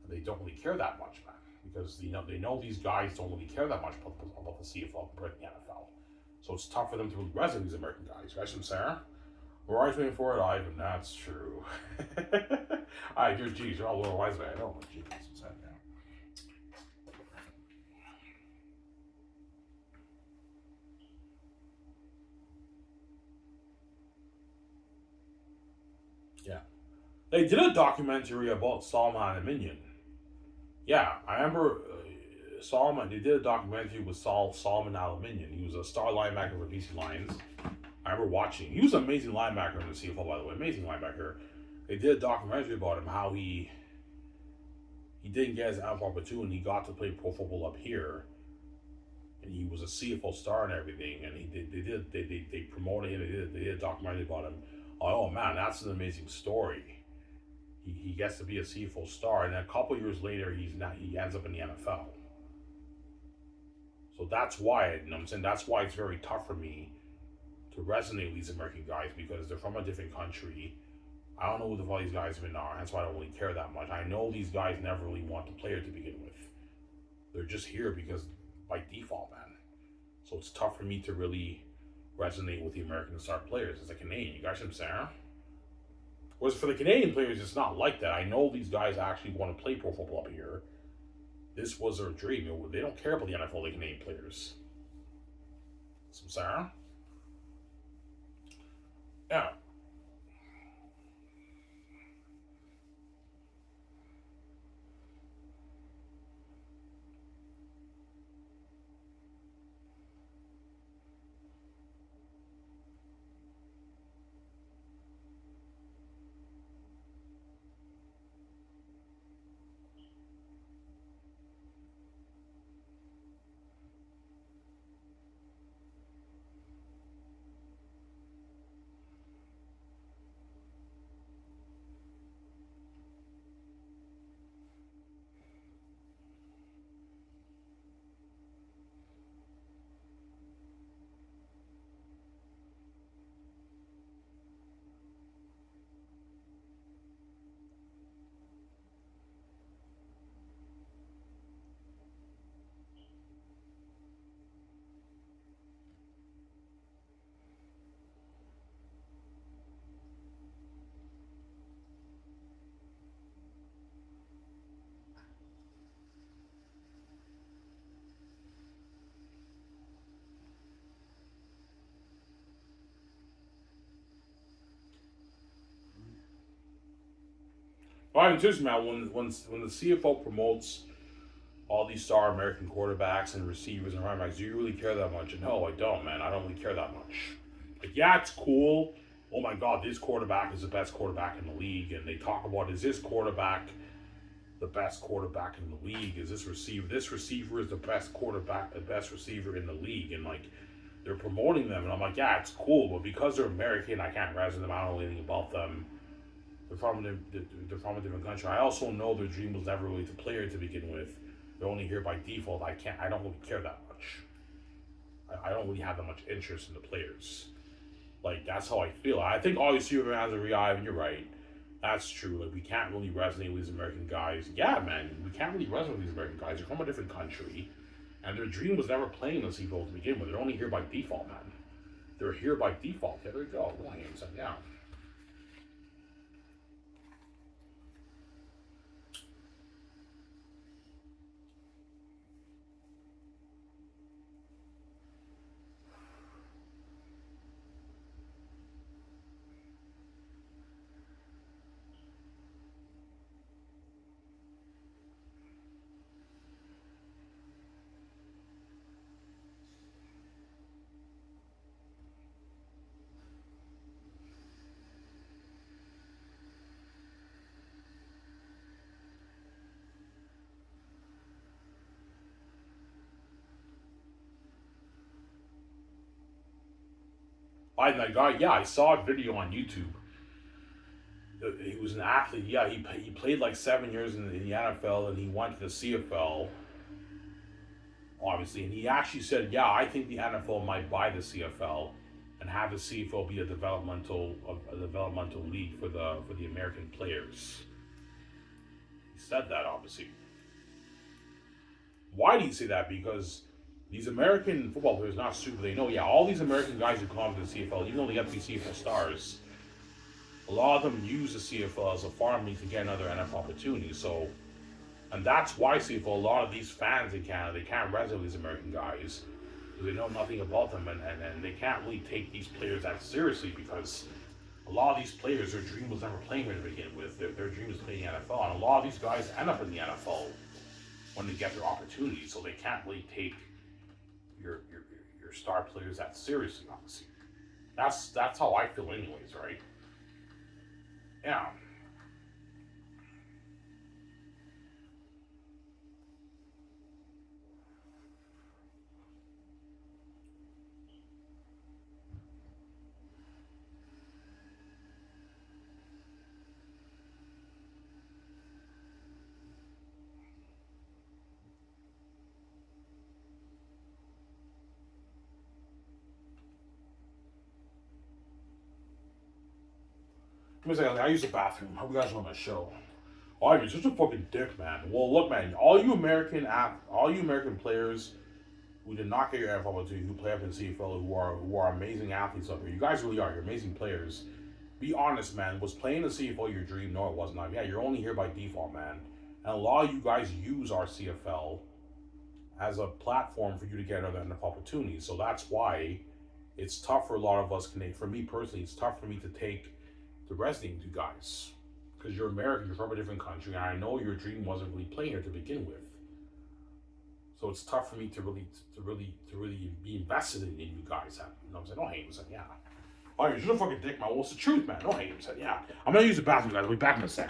And they don't really care that much, man. Because they know these guys don't really care that much about the CFL compared to the NFL. So it's tough for them to really resonate with these American guys. Right, Sarah? We're always waiting for it, Ivan. That's true. Alright, you're all a little wise, man. I know. Geez, what's that now? Yeah. They did a documentary about Solomon Minion. Yeah, I remember Solomon. They did a documentary with Solomon Aluminium. He was a star linebacker for BC Lions. I remember watching. He was an amazing linebacker in the CFL, by the way. Amazing linebacker. They did a documentary about him, how he didn't get his NFL opportunity. He got to play pro football up here, and he was a CFL star and everything. And they promoted him. They did a documentary about him. Oh man, that's an amazing story. He gets to be a CFL star, and then a couple years later, he ends up in the NFL. So that's why, you know what I'm saying? That's why it's very tough for me to resonate with these American guys, because they're from a different country. I don't know who the fuck these guys even are. That's why I don't really care that much. I know these guys never really want to play here to begin with. They're just here because by default, man. So it's tough for me to really resonate with the American star players as a Canadian. You guys understand? Whereas for the Canadian players, it's not like that. I know these guys actually want to play pro football up here. This was their dream. They don't care about the NFL, the Canadian players. Some Sarah? Yeah. I mean, seriously, man, when the CFL promotes all these star American quarterbacks and receivers and running backs, do you really care that much? And no, I don't, man. I don't really care that much. Like, yeah, it's cool. Oh my God, this quarterback is the best quarterback in the league, and they talk about, is this quarterback the best quarterback in the league? Is this receiver? This receiver is the best quarterback, the best receiver in the league, and like they're promoting them, and I'm like, yeah, it's cool, but because they're American, I can't resonate them. I don't know anything about them. They're from a different country. I also know their dream was never really to play here to begin with. They're only here by default. I don't really care that much. I don't really have that much interest in the players. Like, that's how I feel. I think all you see over has a real eye, and you're right. That's true. Like, we can't really resonate with these American guys. Yeah, man, we can't really resonate with these American guys. They're from a different country, and their dream was never playing the CFL to begin with. They're only here by default, man. They're here by default. Yeah, there you go. Yeah. That guy, yeah, I saw a video on YouTube. He was an athlete. Yeah, he played like 7 years in the NFL, and he went to the CFL, obviously. And he actually said, yeah, I think the NFL might buy the CFL and have the CFL be a developmental league for the American players. He said that, obviously. Why did he say that? Because these American football players, not stupid, they know, yeah, all these American guys who come to the CFL, even though they got to be CFL stars, a lot of them use the CFL as a farm league to get another NFL opportunity. So, and that's why CFL, a lot of these fans in Canada, they can't resonate with these American guys because they know nothing about them, and they can't really take these players that seriously because a lot of these players, their dream was never playing here to begin with. Their dream was playing NFL, and a lot of these guys end up in the NFL when they get their opportunity. So they can't really take your star players that seriously, obviously. That's how I feel, anyways, right? Yeah. Give me a second. I use the bathroom. How you guys on my show? Oh, you're such a fucking dick, man. Well, look, man. All you American players who did not get your NFL opportunity, who play up in CFL, who are amazing athletes up here. You guys really are. You're amazing players. Be honest, man. Was playing the CFL your dream? No, it was not. Yeah, you're only here by default, man. And a lot of you guys use our CFL as a platform for you to get another NFL opportunity. So that's why it's tough for a lot of us. For me personally, it's tough for me to take the resting to guys because you're American, you're from a different country, and I know your dream wasn't really playing here to begin with. So it's tough for me to really be invested in you guys. You know what I'm saying? Don't hate him, saying yeah. Oh, you're just a fucking dick, man. Well, it's the truth, man. Don't hate him, saying yeah. I'm gonna use the bathroom, guys. I'll be back in a sec.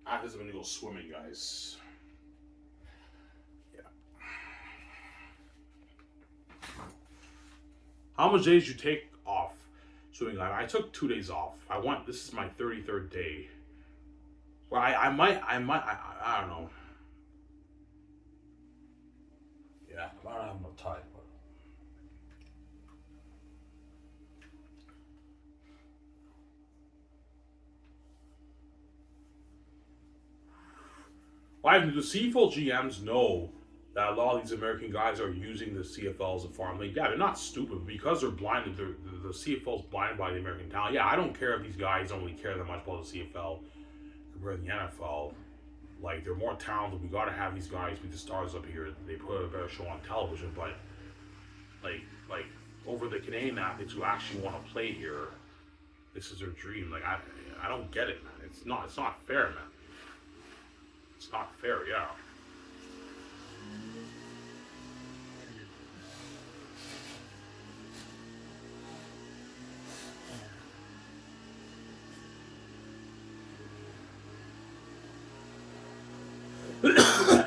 After this, I'm gonna go swimming, guys. Yeah. How much days you take off swimming? I took 2 days off. I went. This is my 33rd day. Well, I don't know. Yeah, I don't have enough time. But why do the CFL GMs know that a lot of these American guys are using the CFL as a farm league? Yeah, they're not stupid because they're blinded. The CFL's blinded by the American talent. Yeah, I don't care if these guys don't really care that much about the CFL compared to the NFL. Like, they're more talented. We got to have these guys be the stars up here. They put a better show on television, but like over the Canadian athletes who actually want to play here, this is their dream. Like, I don't get it, man. It's not fair, man. It's not fair, yeah. Yeah.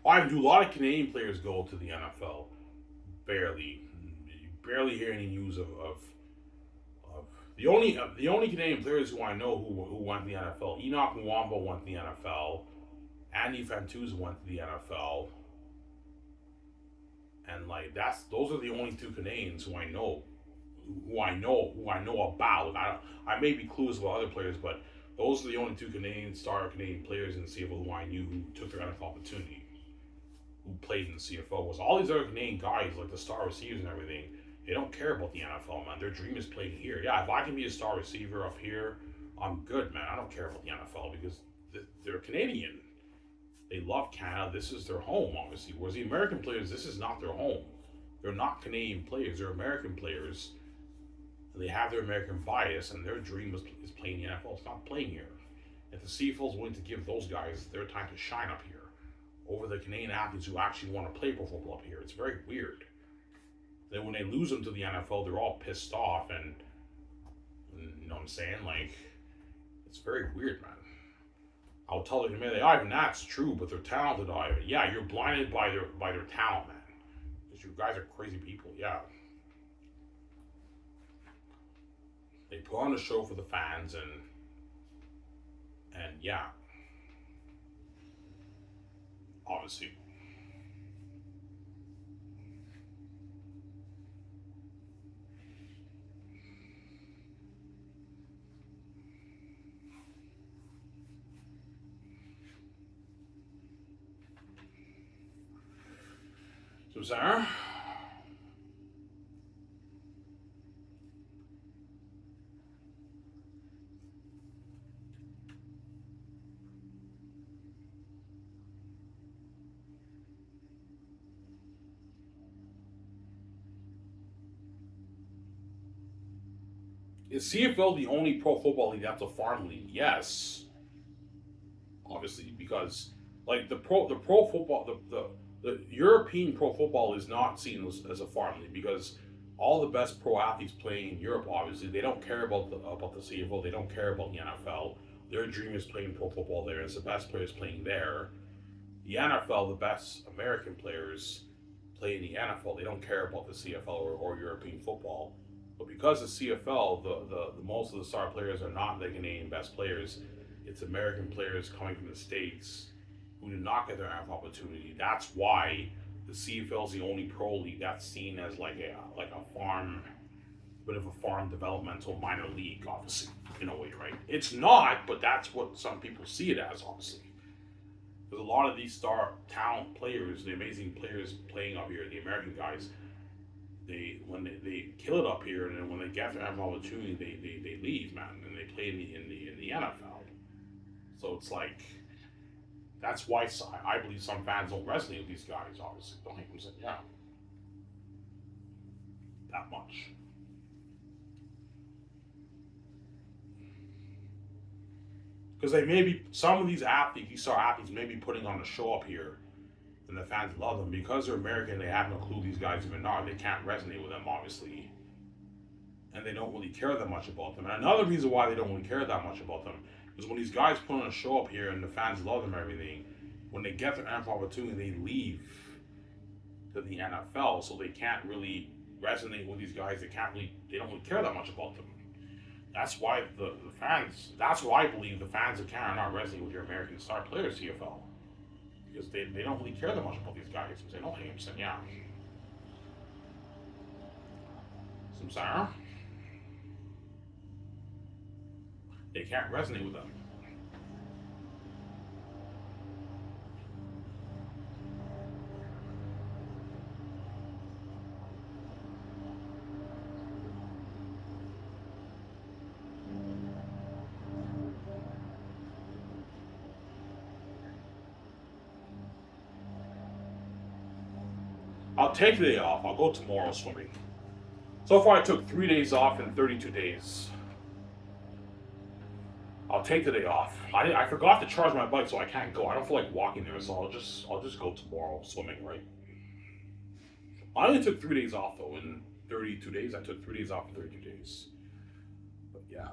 I do. A lot of Canadian players go to the NFL. Barely, you barely hear any news of the only Canadian players who I know who went to the NFL. Enoch Mwamba went to the NFL. Andy Fantuz went to the NFL, and like those are the only two Canadians who I know about. I may be clueless about other players, but those are the only two Canadian players in the CFL who I knew who took their NFL opportunity, who played in the CFL. Was all these other Canadian guys like the star receivers and everything? They don't care about the NFL, man. Their dream is playing here. Yeah, if I can be a star receiver up here, I'm good, man. I don't care about the NFL because they're Canadian. They love Canada. This is their home, obviously. Whereas the American players, this is not their home. They're not Canadian players. They're American players. And they have their American bias, and their dream is playing the NFL. It's not playing here. If the CFL's willing to give those guys their time to shine up here over the Canadian athletes who actually want to play pro football up here, it's very weird. Then when they lose them to the NFL, they're all pissed off, and you know what I'm saying? Like, it's very weird, man. I'll tell them, man, Ivan, that's true, but they're talented, Ivan. Yeah, you're blinded by their talent, man. Because you guys are crazy people, yeah. They put on a show for the fans, and yeah, obviously. So, Sarah, is CFL the only pro football league that's a farm league? Yes, obviously, because like the pro football the European pro football is not seen as a farm league because all the best pro athletes playing in Europe, obviously, they don't care about the CFL. They don't care about the NFL. Their dream is playing pro football there. It's the best players playing there. The NFL, the best American players play in the NFL. They don't care about the CFL or European football. But because the CFL, the most of the star players are not the Canadian best players. It's American players coming from the States who did not get their NFL opportunity. That's why the CFL is the only pro league that's seen as like a farm, bit of a farm developmental minor league, obviously, in a way, right? It's not, but that's what some people see it as, obviously. There's a lot of these star talent players, the amazing players playing up here, the American guys, they kill it up here, and then when they get their opportunity, they leave, man, and they play in the NFL. So it's like that's why I believe some fans don't resonate with these guys. Obviously, don't hate them saying yeah that much. Because they may be some of these star athletes may be putting on a show up here, and the fans love them because they're American. They have no clue these guys even are. They can't resonate with them, obviously, and they don't really care that much about them. And another reason why they don't really care that much about them is when these guys put on a show up here and the fans love them and everything. When they get their NFL opportunity, they leave to the NFL, so they can't really resonate with these guys. They don't really care that much about them. That's why the fans. That's why I believe the fans of Canada are not resonating with your American star players, CFL, because they don't really care that much about these guys. They don't hate him, saying yeah. Some Sarah. They can't resonate with them. I'll take the day off. I'll go tomorrow swimming. So far, I took 3 days off in 32 days. I'll take the day off. I forgot to charge my bike, so I can't go. I don't feel like walking there, so I'll just go tomorrow swimming. Right. I only took 3 days off though in 32 days. I took 3 days off in 32 days. But yeah.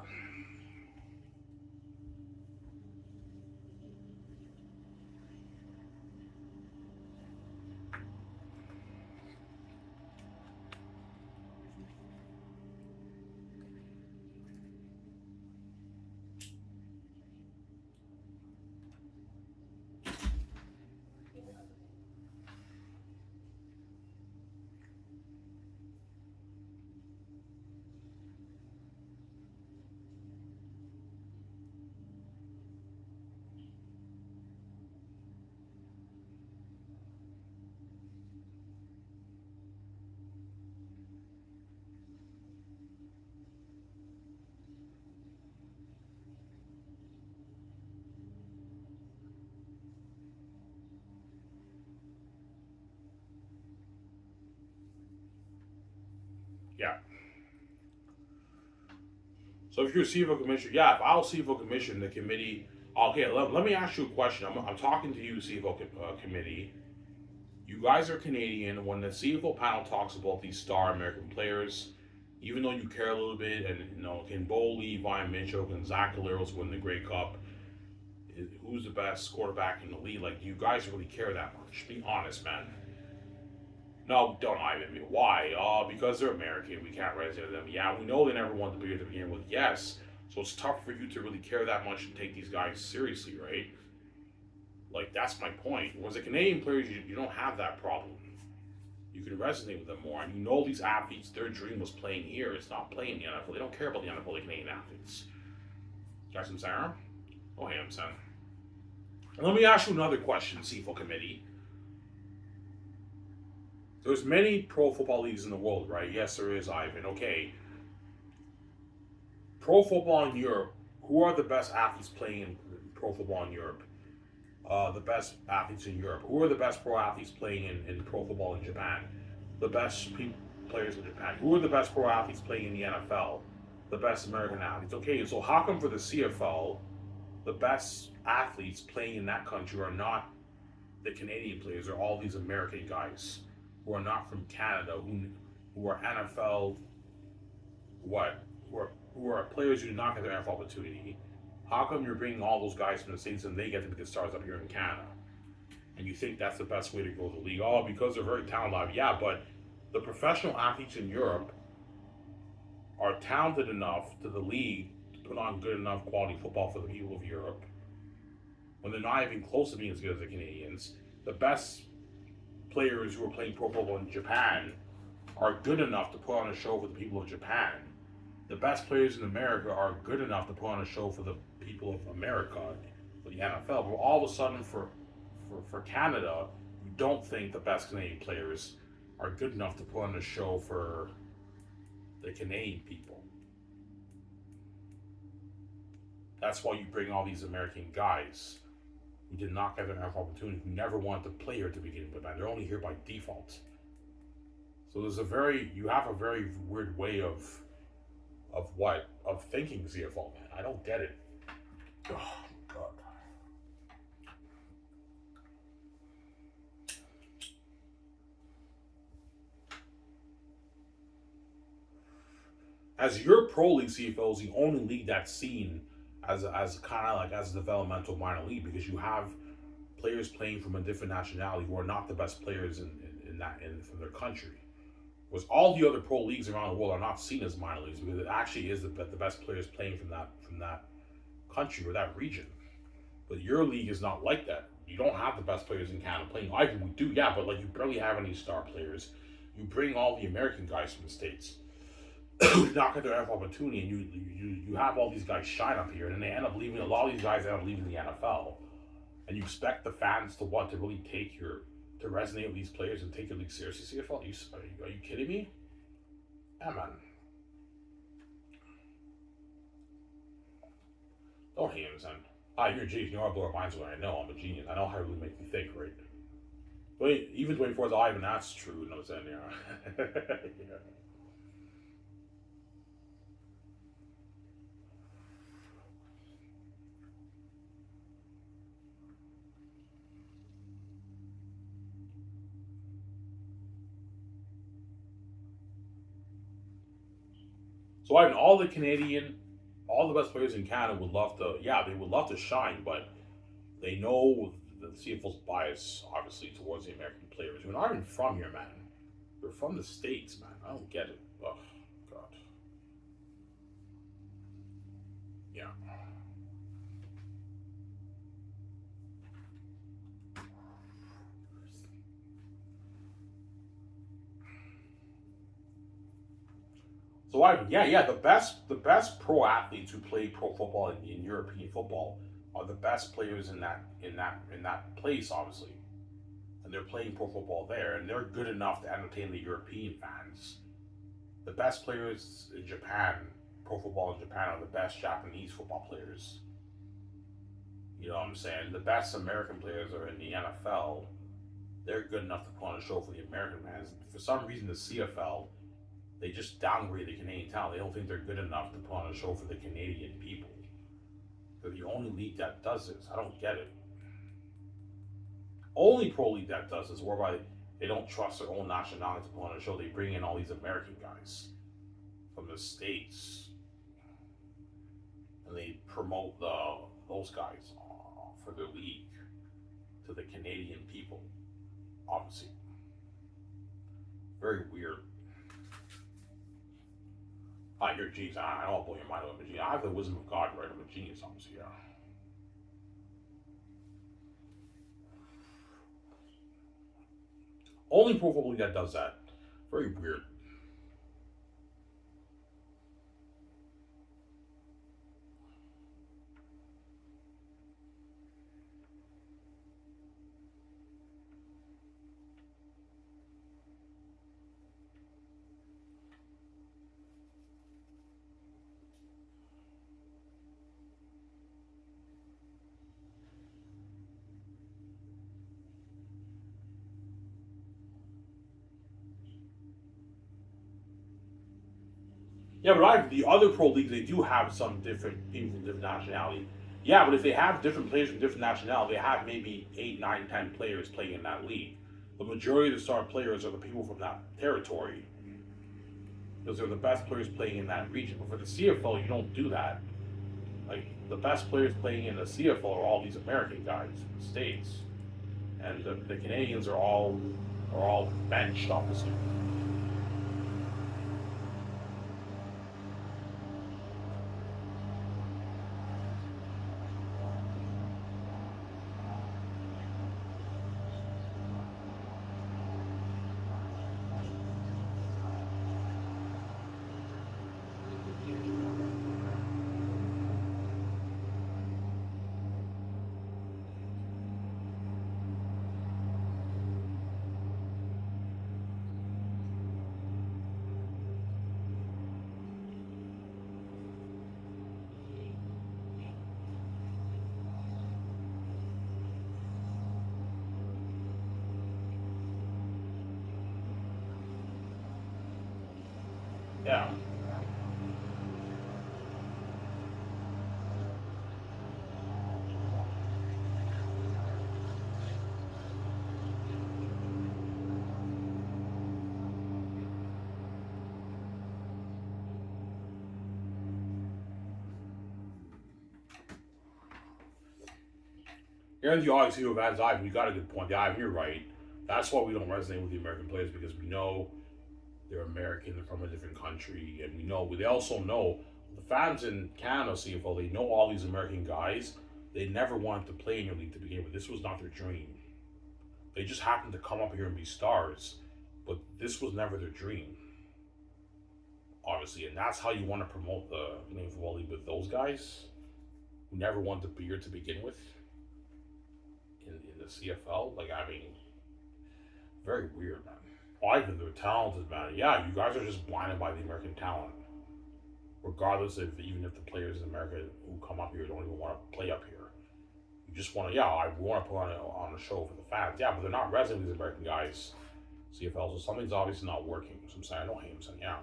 Yeah. So if you're a CFL commissioner, yeah, if I'll CFL commission the committee, okay, let me ask you a question. I'm talking to you, CFL committee. You guys are Canadian. When the CFL panel talks about these star American players, even though you care a little bit, and can Bowley, Ryan Mitchell, can Zach Caleros win the Grey Cup? Who's the best quarterback in the league? Like, do you guys really care that much? Be honest, man. No, don't either. Why? Because they're American. We can't resonate with them. Yeah, we know they never won the beer to begin with. Yes. So it's tough for you to really care that much and take these guys seriously, right? Like, that's my point. Whereas the Canadian players, you don't have that problem. You can resonate with them more. And these athletes, their dream was playing here. It's not playing in the NFL. They don't care about the NFL, the Canadian athletes. Got some Sarah? Oh, hey, I'm son. Let me ask you another question, CFL committee. There's many pro football leagues in the world, right? Yes, there is, Ivan. Okay. Pro football in Europe. Who are the best athletes playing in pro football in Europe? The best athletes in Europe. Who are the best pro athletes playing in pro football in Japan? The best players in Japan. Who are the best pro athletes playing in the NFL? The best American athletes. Okay, so how come for the CFL, the best athletes playing in that country are not the Canadian players? They're all these American guys who are not from Canada, who are NFL, who are players who did not get their NFL opportunity. How come you're bringing all those guys from the States and they get to be the stars up here in Canada? And you think that's the best way to grow the league? Oh, because they're very talented. Yeah, but the professional athletes in Europe are talented enough to the league to put on good enough quality football for the people of Europe when they're not even close to being as good as the Canadians. The best players who are playing pro football in Japan are good enough to put on a show for the people of Japan. The best players in America are good enough to put on a show for the people of America, for the NFL. But all of a sudden, for Canada, you don't think the best Canadian players are good enough to put on a show for the Canadian people. That's why you bring all these American guys who did not get enough opportunity, who never wanted to play here to begin with, man. They're only here by default. So you have a very weird way of thinking CFL, man. I don't get it. Oh, God. As your pro league, CFL is the only league that's seen as kind of like as a developmental minor league, because you have players playing from a different nationality who are not the best players in from their country. Whereas all the other pro leagues around the world are not seen as minor leagues, because it actually is the best players playing from that country or that region. But your league is not like that. You don't have the best players in Canada playing. I we do, yeah, but like you barely have any star players. You bring all the American guys from the States who not get their opportunity, and you have all these guys shine up here, and then they end up leaving. A lot of these guys end up leaving the NFL, and you expect the fans to want to really to resonate with these players and take your league seriously. CFL? Are you kidding me? Yeah, man. Don't hate him, son. You're a genius. You know how to blow our minds away. I know I'm a genius. I know how to really make you think, right? But even 24 is alive, and that's true. You know what I'm saying? Yeah. Yeah. So I mean, all the best players in Canada would love to, yeah, they would love to shine, but they know the CFL's bias, obviously, towards the American players who aren't even from here, man. They're from the States, man. I don't get it. Oh, God. Yeah. So the best pro athletes who play pro football in European football are the best players in that place, obviously, and they're playing pro football there, and they're good enough to entertain the European fans. The best players in Japan, pro football in Japan, are the best Japanese football players. You know what I'm saying? The best American players are in the NFL. They're good enough to put on a show for the American fans. For some reason, the CFL, they just downgrade the Canadian talent. They don't think they're good enough to put on a show for the Canadian people. They're the only league that does this. I don't get it. Only pro league that does this, whereby they don't trust their own nationality to put on a show. They bring in all these American guys from the States, and they promote those guys for their league to the Canadian people. Obviously, very weird. You're a genius. I don't blow your mind. I'm a genius. I have the wisdom of God, right? I'm a genius, obviously. Yeah. Only pro football league that does that. Very weird. Yeah, but the other pro leagues, they do have some different people from different nationality. Yeah, but if they have different players from different nationality, they have maybe 8, 9, 10 players playing in that league. The majority of the star players are the people from that territory, because they're the best players playing in that region. But for the CFL, you don't do that. Like, the best players playing in the CFL are all these American guys from the States, and the Canadians are all benched, obviously. Yeah. Here's the audience here with Adam's Ivan. You got a good point. The Ivan, you're right. That's why we don't resonate with the American players because we know they're American, they're from a different country, and we know. They also know the fans in Canada CFL. They know all these American guys. They never wanted to play in your league to begin with. This was not their dream. They just happened to come up here and be stars, but this was never their dream, obviously. And that's how you want to promote the Canadian Football League with those guys who never wanted to be here to begin with in the CFL. Like, I mean, very weird, man. Well, I think they're talented, man. Yeah, you guys are just blinded by the American talent, regardless of even if the players in America who come up here don't even want to play up here. You just want to, we want to put on a show for the fans. Yeah, but they're not resonating with these American guys, CFL, so something's obviously not working. So I'm saying, I don't hate him saying, yeah.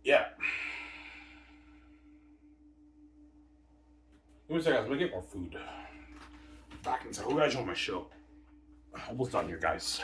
Yeah. Give me a second, guys. Let me get more food. Back inside. Who guys on my show? Almost done here, guys.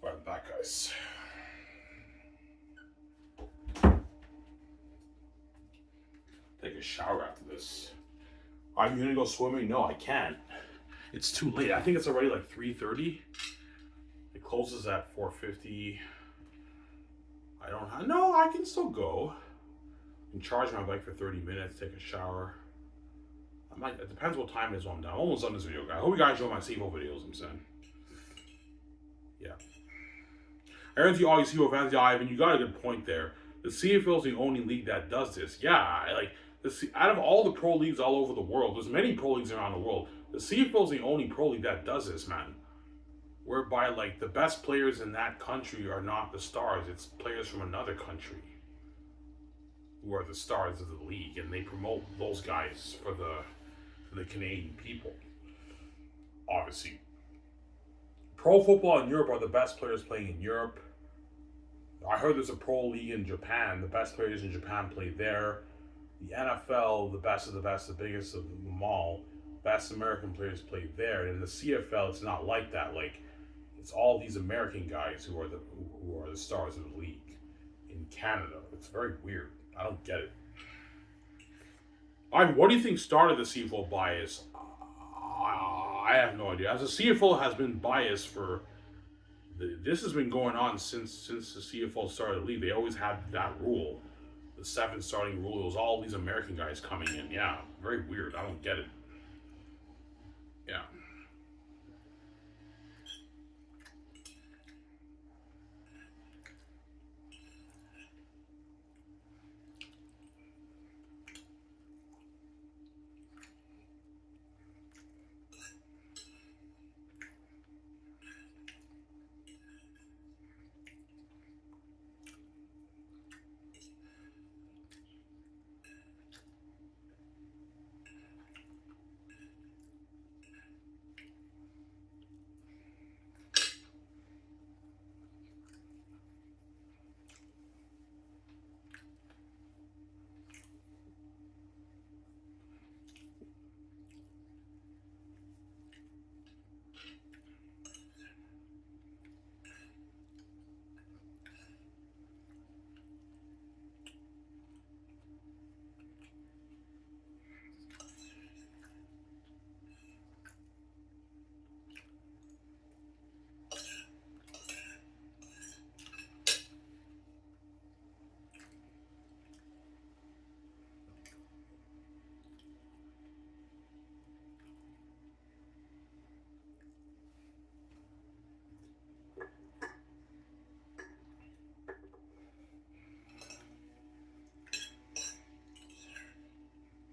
Right, I'm back, guys. Take a a shower after this. Are you gonna go swimming? No, I can't. It's too late. I think it's already like 3:30. It closes at 4:50. I don't have. No, I can still go and charge my bike for 30 minutes. Take a shower. I might. It depends what time it is when I'm done. I'm almost done this video, guys. I hope you guys enjoy my CFL videos. I'm saying. Yeah. I heard you all you CFL fans, Ivan. You got a good point there. The CFL is the only league that does this. Yeah, out of all the pro leagues all over the world, there's many pro leagues around the world. The CFL is the only pro league that does this, man. Whereby, like, the best players in that country are not the stars. It's players from another country who are the stars of the league, and they promote those guys for the Canadian people. Obviously, pro football in Europe are the best players playing in Europe. I heard there's a pro league in Japan. The best players in Japan play there. The NFL, the best of the best, the biggest of them all, best American players play there. And in the CFL, it's not like that. Like, it's all these American guys who are the stars of the league in Canada. It's very weird. I don't get it. What do you think started the CFL bias? I have no idea. As the CFL has been biased for, this has been going on since the CFL started the league. They always had that rule, the 7 starting rule. It was all these American guys coming in. Yeah, very weird. I don't get it. Yeah.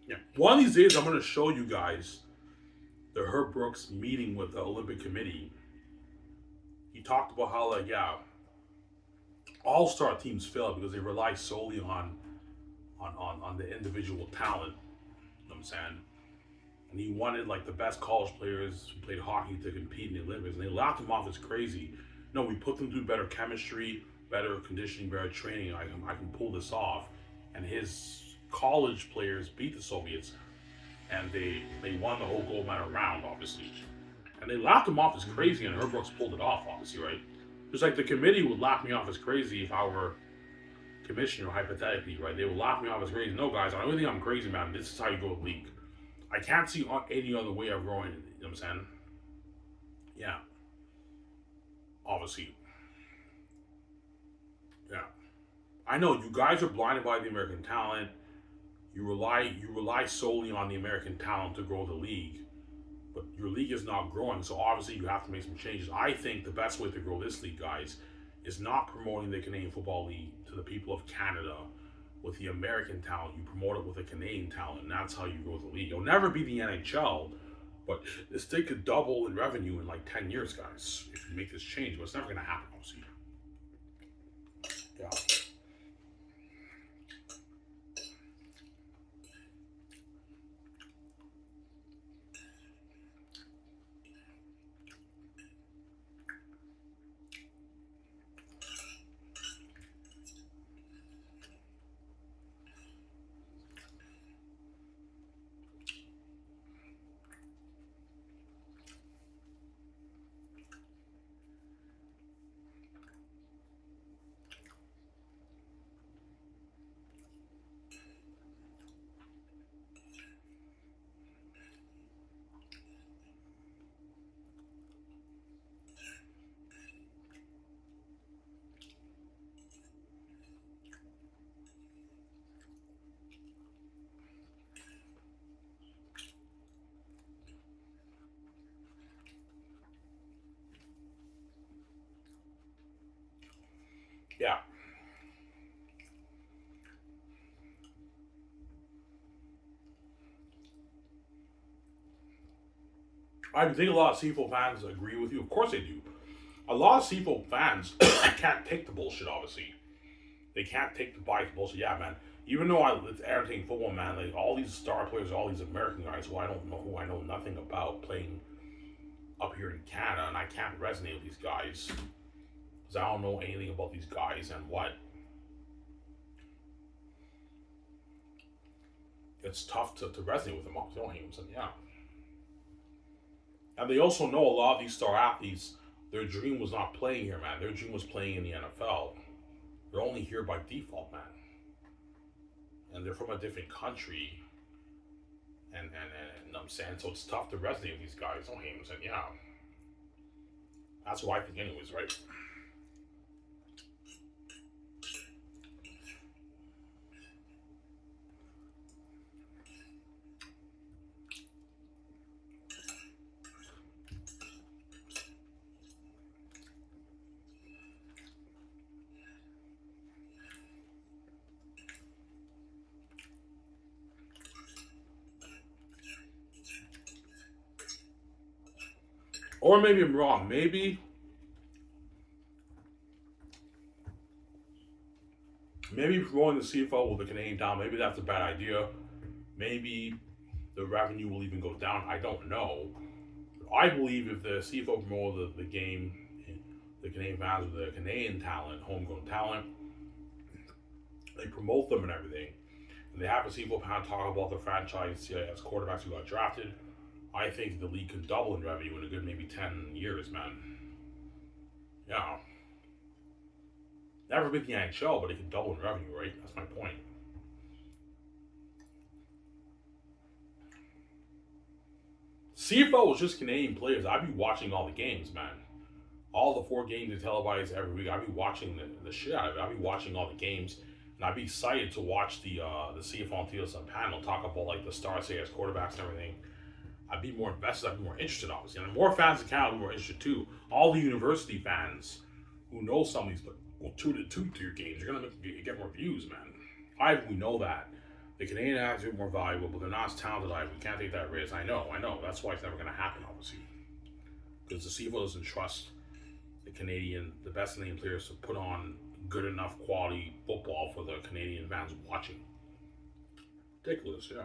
Yeah. One of these days, I'm going to show you guys the Herb Brooks meeting with the Olympic Committee. He talked about how, like, yeah, all-star teams fail because they rely solely on the individual talent. You know what I'm saying? And he wanted, like, the best college players who played hockey to compete in the Olympics, and they laughed him off as crazy. No, we put them through better chemistry, better conditioning, better training. I can pull this off. And his college players beat the Soviets, and they won the whole gold medal round, obviously. And they laughed him off as crazy, and Herb Brooks pulled it off, obviously, right? Just like the committee would laugh me off as crazy if I were commissioner, hypothetically, right? They would laugh me off as crazy. No, guys, I don't think I'm crazy, man. This is how you go to league. I can't see any other way of growing, you know what I'm saying? Yeah. Obviously. Yeah. I know you guys are blinded by the American talent. You rely solely on the American talent to grow the league. But your league is not growing, so obviously you have to make some changes. I think the best way to grow this league, guys, is not promoting the Canadian Football League to the people of Canada with the American talent. You promote it with the Canadian talent, and that's how you grow the league. It'll never be the NHL, but this thing could double in revenue in like 10 years, guys, if you make this change. But it's never going to happen, obviously. Yeah. I think a lot of CFL fans agree with you. Of course they do. A lot of CFL fans can't take the bullshit, obviously. They can't take the bias bullshit. Yeah, man. Even though it's entertaining football, man, like all these star players, all these American guys who I know nothing about playing up here in Canada, and I can't resonate with these guys because I don't know anything about these guys and what. It's tough to resonate with them. Don't hate them, so yeah. And they also know a lot of these star athletes, their dream was not playing here, man. Their dream was playing in the NFL. They're only here by default, man. And they're from a different country. And I'm saying, so it's tough to resonate with these guys. Don't hate them, so yeah. That's what I think, anyways, right? Or maybe I'm wrong. Maybe rolling the CFL with the Canadian down, maybe that's a bad idea. Maybe the revenue will even go down. I don't know. I believe if the CFL promoted the game, the Canadian fans with the Canadian talent, homegrown talent, they promote them and everything, and they have a CFL fan talk about the franchise as quarterbacks who got drafted. I think the league could double in revenue in a good maybe 10 years, man. Yeah. Never beat the NHL, but it could double in revenue, right? That's my point. CFL was just Canadian players. I'd be watching all the games, man. All the 4 games they televise every week. I'd be watching the shit out of it. I'd be watching all the games, and I'd be excited to watch the CFL and TSN panel talk about like the stars, say as quarterbacks and everything. I'd be more invested. I'd be more interested, obviously, and more fans in Canada would be more interested too. All the university fans who know some of these, but will tune to your games. You're gonna get more views, man. We know that. The Canadian ads are more valuable, but they're not as talented. We can't take that risk. I know. That's why it's never gonna happen, obviously, because the CFL doesn't trust the best Canadian players to put on good enough quality football for the Canadian fans watching. Ridiculous, yeah.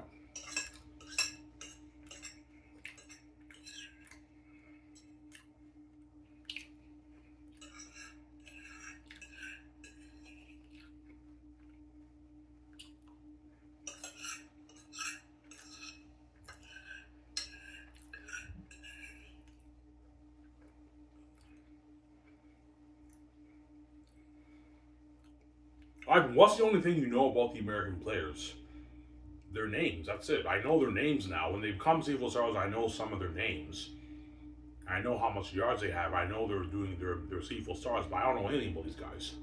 What's the only thing you know about the American players? Their names. That's it. I know their names now. When they become CFL stars, I know some of their names. I know how much yards they have. I know they're doing their CFL stars, but I don't know anything about these guys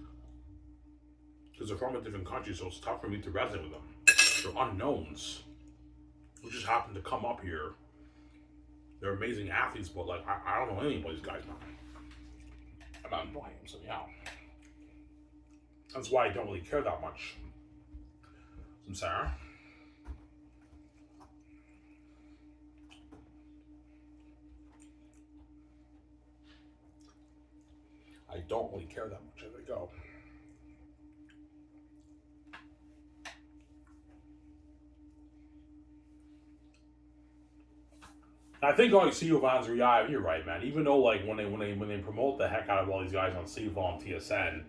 because they're from a different country, so it's tough for me to resonate with them. They're unknowns who just happen to come up here. They're amazing athletes, but like I don't know anything about these guys now. I'm not knowing them, so yeah. That's why I don't really care that much. I'm sorry. I don't really care that much as I go. I think all you CFL fans are, yeah, you're right, man. Even though like when they promote the heck out of all these guys on CFL and TSN,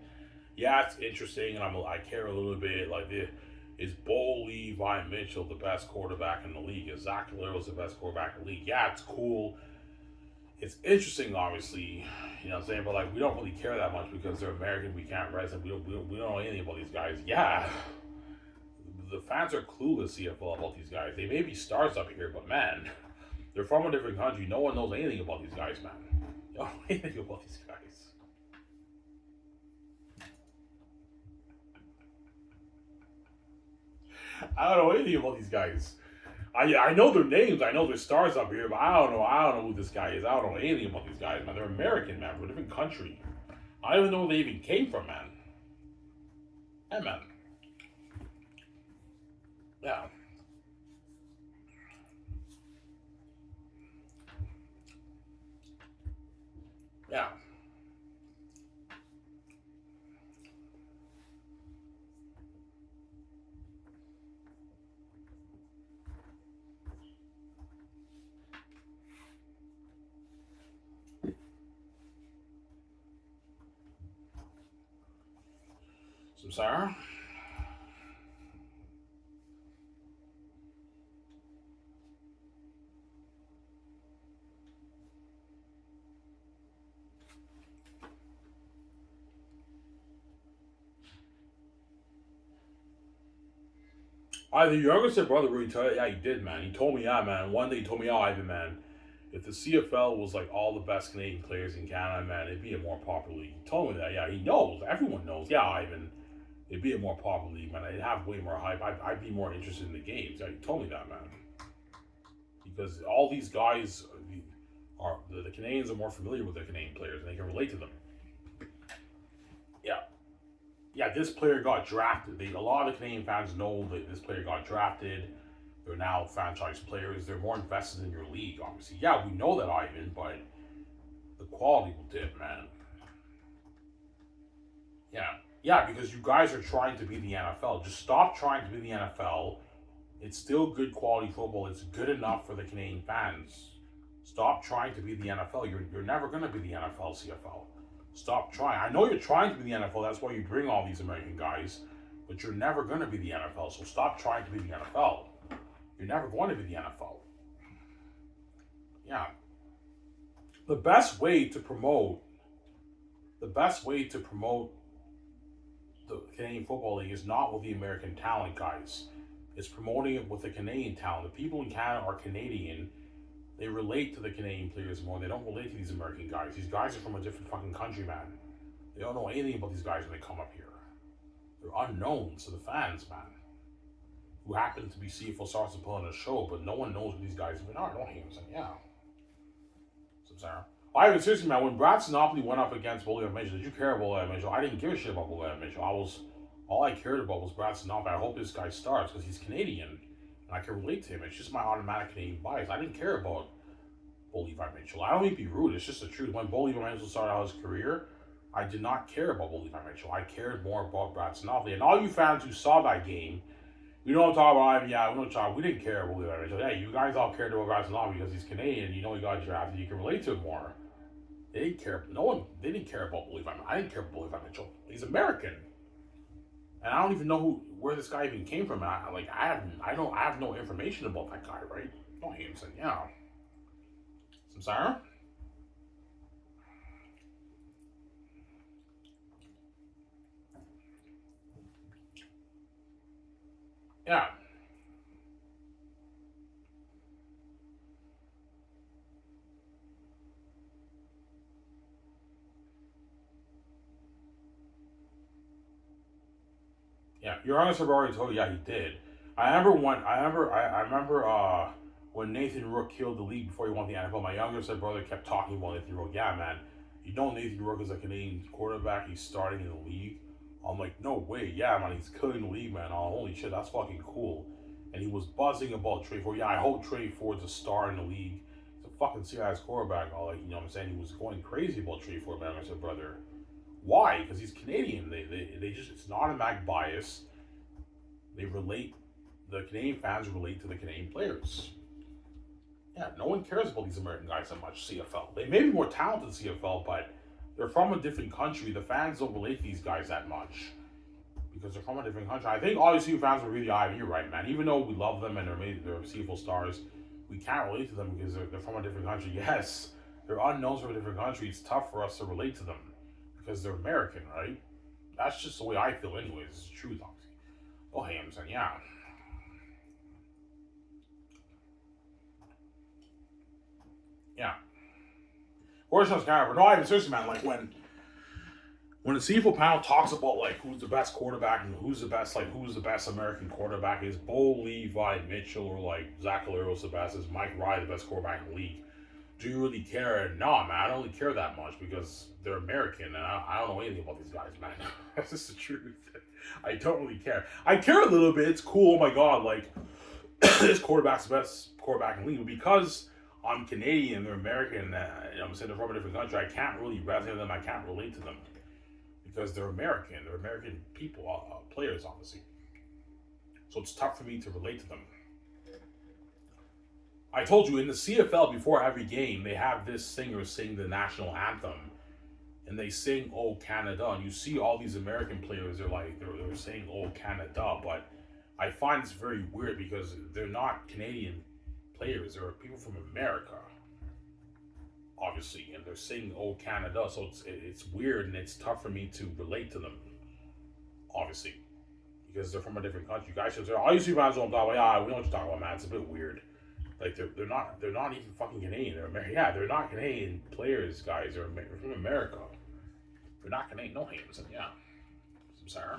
yeah, it's interesting, and I care a little bit. Like, is Bo Levi Mitchell the best quarterback in the league? Is Zach Caleros the best quarterback in the league? Yeah, it's cool. It's interesting, obviously, you know what I'm saying, but like we don't really care that much because they're American. We can't resonate. We don't know anything about these guys. Yeah, the fans are clueless CFL about these guys. They may be stars up here, but man, they're from a different country. No one knows anything about these guys, man. You don't know anything about these guys. I don't know anything about these guys. I know their names. I know their stars up here, but I don't know who this guy is. I don't know anything about these guys, man. They're American, man, from a different country. I don't even know where they even came from, man. Yeah, man. Yeah. Yeah. Sarah? The youngest brother really told you, yeah, he did, man. He told me, yeah, man. One day he told me, oh, Ivan, man, if the CFL was like all the best Canadian players in Canada, man, it'd be a more popular league. He told me that, yeah, he knows. Everyone knows. Yeah, Ivan, it'd be a more popular league, man. I'd have way more hype. I'd be more interested in the games. Yeah, he told me that, man. Because all these guys are the Canadians are more familiar with the Canadian players and they can relate to them. Yeah. Yeah, this player got drafted. A lot of the Canadian fans know that this player got drafted. They're now franchise players. They're more invested in your league, obviously. Yeah, we know that, Ivan, but the quality will dip, man. Yeah. Yeah, because you guys are trying to be the NFL. Just stop trying to be the NFL. It's still good quality football. It's good enough for the Canadian fans. Stop trying to be the NFL. You're never going to be the NFL, CFL. Stop trying. I know you're trying to be the NFL. That's why you bring all these American guys. But you're never going to be the NFL. So stop trying to be the NFL. You're never going to be the NFL. Yeah. The best way to promote the Canadian Football League is not with the American talent, guys. It's promoting it with the Canadian talent. The people in Canada are Canadian. They relate to the Canadian players more. They don't relate to these American guys. These guys are from a different fucking country, man. They don't know anything about these guys when they come up here. They're unknowns to the fans, man. Who happen to be CFL stars and put on a show, but no one knows who these guys even are. Don't hate him. Yeah. So, Sarah. I even seriously, man, when Brad Sinopoli went up against Bolivar Mitchell, did you care about Bolivar Mitchell? I didn't give a shit about Bolivar Mitchell. All I cared about was Brad Sinopoli. I hope this guy starts because he's Canadian and I can relate to him. It's just my automatic Canadian bias. I didn't care about Bolivar Mitchell. I don't mean to be rude. It's just the truth. When Bolivar Mitchell started out his career, I did not care about Bolivar Mitchell. I cared more about Brad Sinopoli. And all you fans who saw that game, we don't talk about him. Yeah, we don't talk. We didn't care about Bolivar Mitchell. Hey, you guys all cared about Brad Sinopoli because he's Canadian. You know he got drafted. You can relate to him more. They didn't care. They didn't care about Bolivar Mitchell. I didn't care about Bolivar Mitchell. He's American. And I don't even know where this guy even came from. I have no information about that guy, right? Don't hate him, saying, yeah. Some Sarah? Yeah. Yeah, your honest have already told you. Yeah, he did. I remember when Nathan Rook killed the league before he won the NFL. My younger brother kept talking about Nathan Rook. Yeah, man, you know Nathan Rook is a Canadian quarterback. He's starting in the league. I'm like, no way. Yeah, man, he's killing the league, man. Oh, holy shit, that's fucking cool. And he was buzzing about Trey Ford. Yeah, I hope Trey Ford's a star in the league. He's a fucking serious quarterback. All like, you know what I'm saying? He was going crazy about Trey Ford, man. I said, brother. Why? Because he's Canadian. They just, it's an automatic bias. They relate, the Canadian fans relate to the Canadian players. Yeah, no one cares about these American guys that much, CFL. They may be more talented CFL, but they're from a different country. The fans don't relate to these guys that much because they're from a different country. I think all these fans are really you're right, man. Even though we love them and they're CFL stars, we can't relate to them because they're from a different country. Yes, they're unknowns from a different country. It's tough for us to relate to them because they're American, right? That's just the way I feel anyways. It's the truth, obviously. Oh, hey, I'm saying, yeah. Yeah. Horse Carver. No, I even seriously, man, like when the CFL panel talks about like who's the best quarterback and who's the best American quarterback, is Bo Levi Mitchell or like Zach Caleros the best, is Mike Riley the best quarterback in the league? Do you really care? No, man, I don't really care that much because they're American and I don't know anything about these guys, man. That's just the truth. I don't really care. I care a little bit. It's cool. Oh my god, like this quarterback's the best quarterback in the league because I'm Canadian, they're American, I'm saying they're from a different country, I can't really resonate with them, I can't relate to them. Because they're American people, players, obviously. So it's tough for me to relate to them. I told you in the CFL before every game, they have this singer sing the national anthem, and they sing "Oh Canada," and you see all these American players. They're saying "Oh Canada," but I find this very weird because they're not Canadian players. They're people from America, obviously, and they're saying "Oh Canada," so it's weird and it's tough for me to relate to them, obviously, because they're from a different country. You guys should say, "Oh, you see, fans don't talk about." Yeah, we know what you're talking about, man. It's a bit weird. Like they're not even fucking Canadian. They're American. Yeah, they're not Canadian players, guys. They're from America. They're not Canadian. No hands. And yeah, I'm sorry.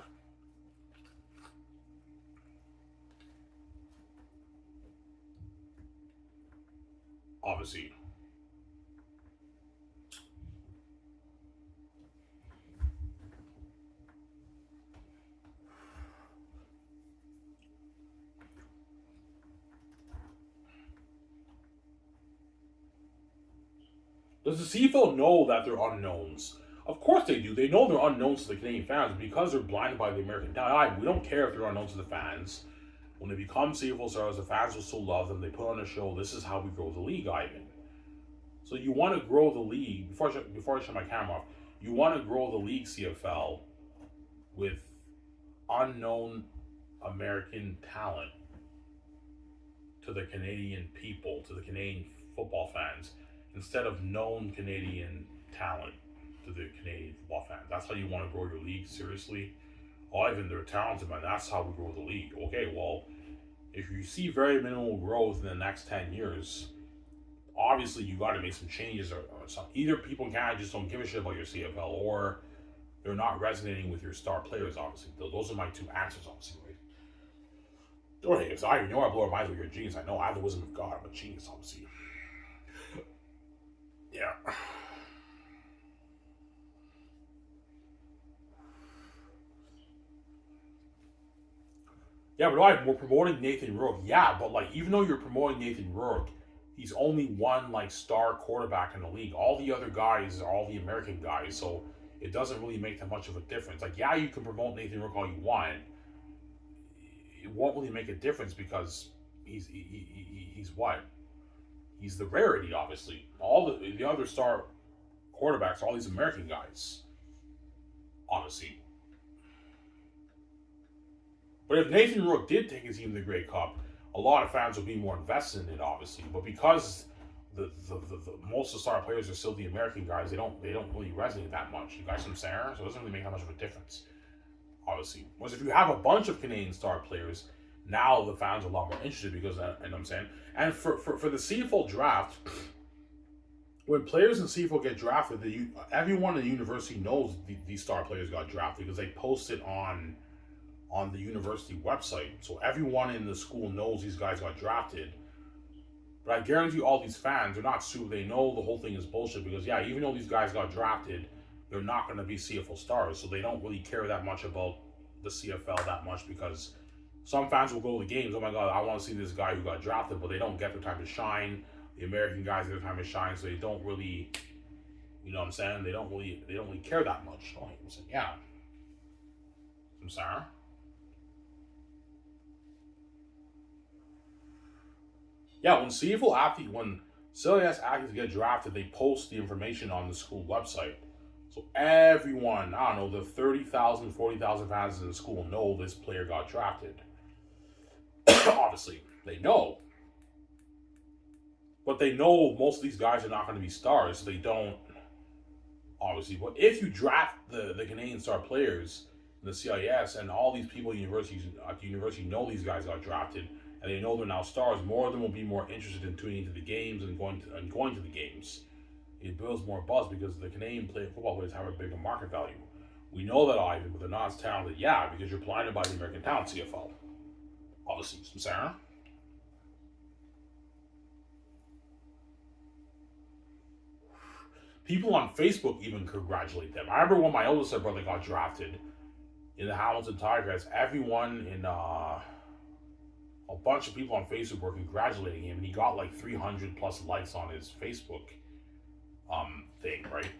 Obviously. Does the CFL know that they're unknowns? Of course they do. They know they're unknowns to the Canadian fans because they're blinded by the American talent. We don't care if they're unknown to the fans. When they become CFL stars, the fans will still love them. They put on a show. This is how we grow the league, Ivan. So you want to grow the league, before I shut my camera off, you want to grow the league CFL with unknown American talent to the Canadian people, to the Canadian football fans, instead of known Canadian talent to the Canadian football fans. That's how you want to grow your league, seriously? Oh, Ivan, they're talented, man. That's how we grow the league. Okay, well, if you see very minimal growth in the next 10 years, obviously you got to make some changes or something. Either people kind of just don't give a shit about your CFL, or they're not resonating with your star players, obviously. Those are my two answers, obviously, right? Okay, because I know I blow our minds with your genius. I know I have the wisdom of God. I'm a genius, obviously. Yeah. Yeah, but we're promoting Nathan Rourke. Yeah, but like, even though you're promoting Nathan Rourke, he's only one like star quarterback in the league. All the other guys are all the American guys, so it doesn't really make that much of a difference. Like, yeah, you can promote Nathan Rourke all you want. It won't really make a difference because he's what? He's the rarity, obviously. All the other star quarterbacks are all these American guys, honestly. But if Nathan Rourke did take his team to the Grey Cup, a lot of fans would be more invested in it, obviously. But because the most of the star players are still the American guys, they don't really resonate that much. You guys know what I'm saying? So it doesn't really make that much of a difference, obviously. Whereas if you have a bunch of Canadian star players, now the fans are a lot more interested because, you know what I'm saying? And for the CFL draft, when players in CFL get drafted, everyone in the university knows these star players got drafted because they post it on the university website. So everyone in the school knows these guys got drafted. But I guarantee all these fans are not stupid. They know the whole thing is bullshit because, yeah, even though these guys got drafted, they're not going to be CFL stars. So they don't really care that much about the CFL that much because some fans will go to the games. Oh my God, I want to see this guy who got drafted, but they don't get their time to shine. The American guys get their time to shine, so they don't really, you know what I'm saying? They don't really care that much. Oh, I'm saying, yeah. I'm sorry. Yeah, when CLS athletes get drafted, they post the information on the school website. So everyone, I don't know, the 30,000, 40,000 fans in the school know this player got drafted. Obviously, they know. But they know most of these guys are not going to be stars. So they don't, obviously. But if you draft the Canadian star players in the CIS and all these people at the university know these guys got drafted, and they know they're now stars, more of them will be more interested in tuning into the games and going to the games. It builds more buzz because the Canadian football players have a bigger market value. We know that, Ivan, but they're not as talented. Yeah, because you're blinded by the American talent CFL. Obviously, Sarah. People on Facebook even congratulate them. I remember when my oldest brother got drafted in the Hamilton Tigers. Everyone in a bunch of people on Facebook were congratulating him, and he got like 300 plus likes on his Facebook thing, right?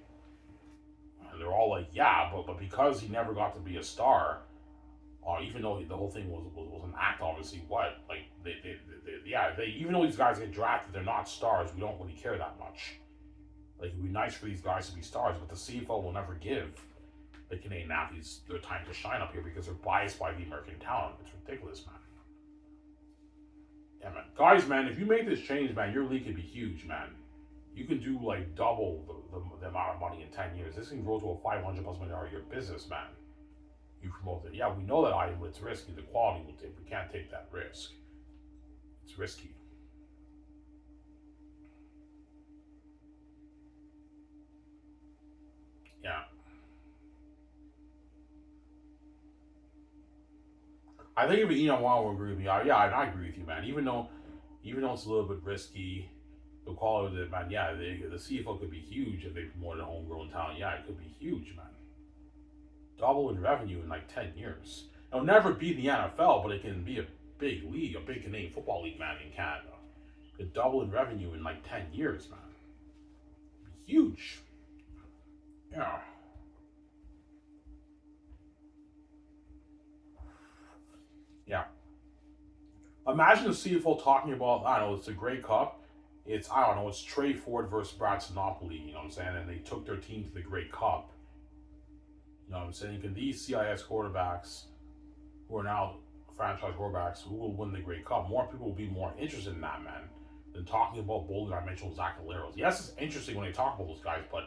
And they're all like, yeah, but because he never got to be a star, even though the whole thing was an act, obviously, what like they even though these guys get drafted, they're not stars. We don't really care that much. Like, it'd be nice for these guys to be stars, but the CFL will never give the Canadian athletes their time to shine up here because they're biased by the American talent. It's ridiculous, man. Yeah, man. Guys, man, if you make this change, man, your league could be huge, man. You can do like double the amount of money in 10 years. This can grow to a $500+ million a year business, man. You promote it. Yeah, we know that item, but it's risky. The quality will take. We can't take that risk. It's risky. Yeah. I think if Ian Wong will agree with me, I agree with you, man. Even though it's a little bit risky, the quality of it, man, yeah, the CFL could be huge if they promoted a homegrown talent. Yeah, it could be huge, man. Double in revenue in like 10 years. It'll never be the NFL, but it can be a big league, a big Canadian football league, man, in Canada. It could double in revenue in like 10 years, man. It'd be huge. Yeah. Yeah. Imagine the CFL talking about, I don't know, it's a Grey Cup. It's Trey Ford versus Brad Sinopoli, you know what I'm saying? And they took their team to the Grey Cup. You know what I'm saying? Can these CIS quarterbacks, who are now franchise quarterbacks, who will win the Grey Cup, more people will be more interested in that, man, than talking about Boulder Dimensional Zach Aleros. Yes, it's interesting when they talk about those guys, but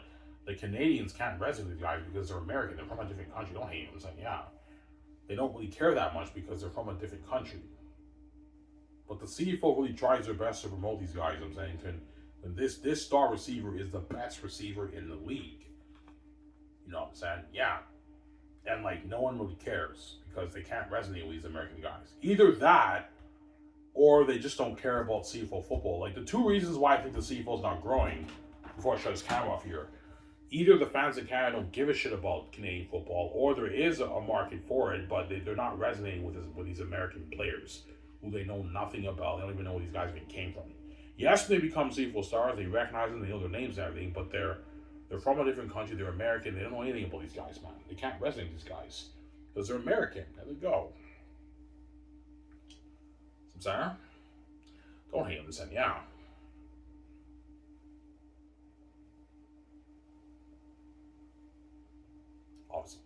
the Canadians can't resonate with these guys because they're American. They're from a different country. Don't hate them. It's like, yeah. They don't really care that much because they're from a different country. But the CFL really tries their best to promote these guys. I'm saying, and this star receiver is the best receiver in the league. You know what I'm saying? Yeah. And like, no one really cares because they can't resonate with these American guys. Either that, or they just don't care about CFL football. Like, the two reasons why I think the CFL is not growing, before I shut this camera off here, either the fans in Canada don't give a shit about Canadian football, or there is a market for it, but they're not resonating with these American players who they know nothing about. They don't even know where these guys even came from. Yes, when they become CFL stars, they recognize them, they know their names and everything, but they're from a different country, they're American, they don't know anything about these guys, man. They can't resonate with these guys because they're American. There we go. Sarah? Don't hate them, then, yeah. Obviously.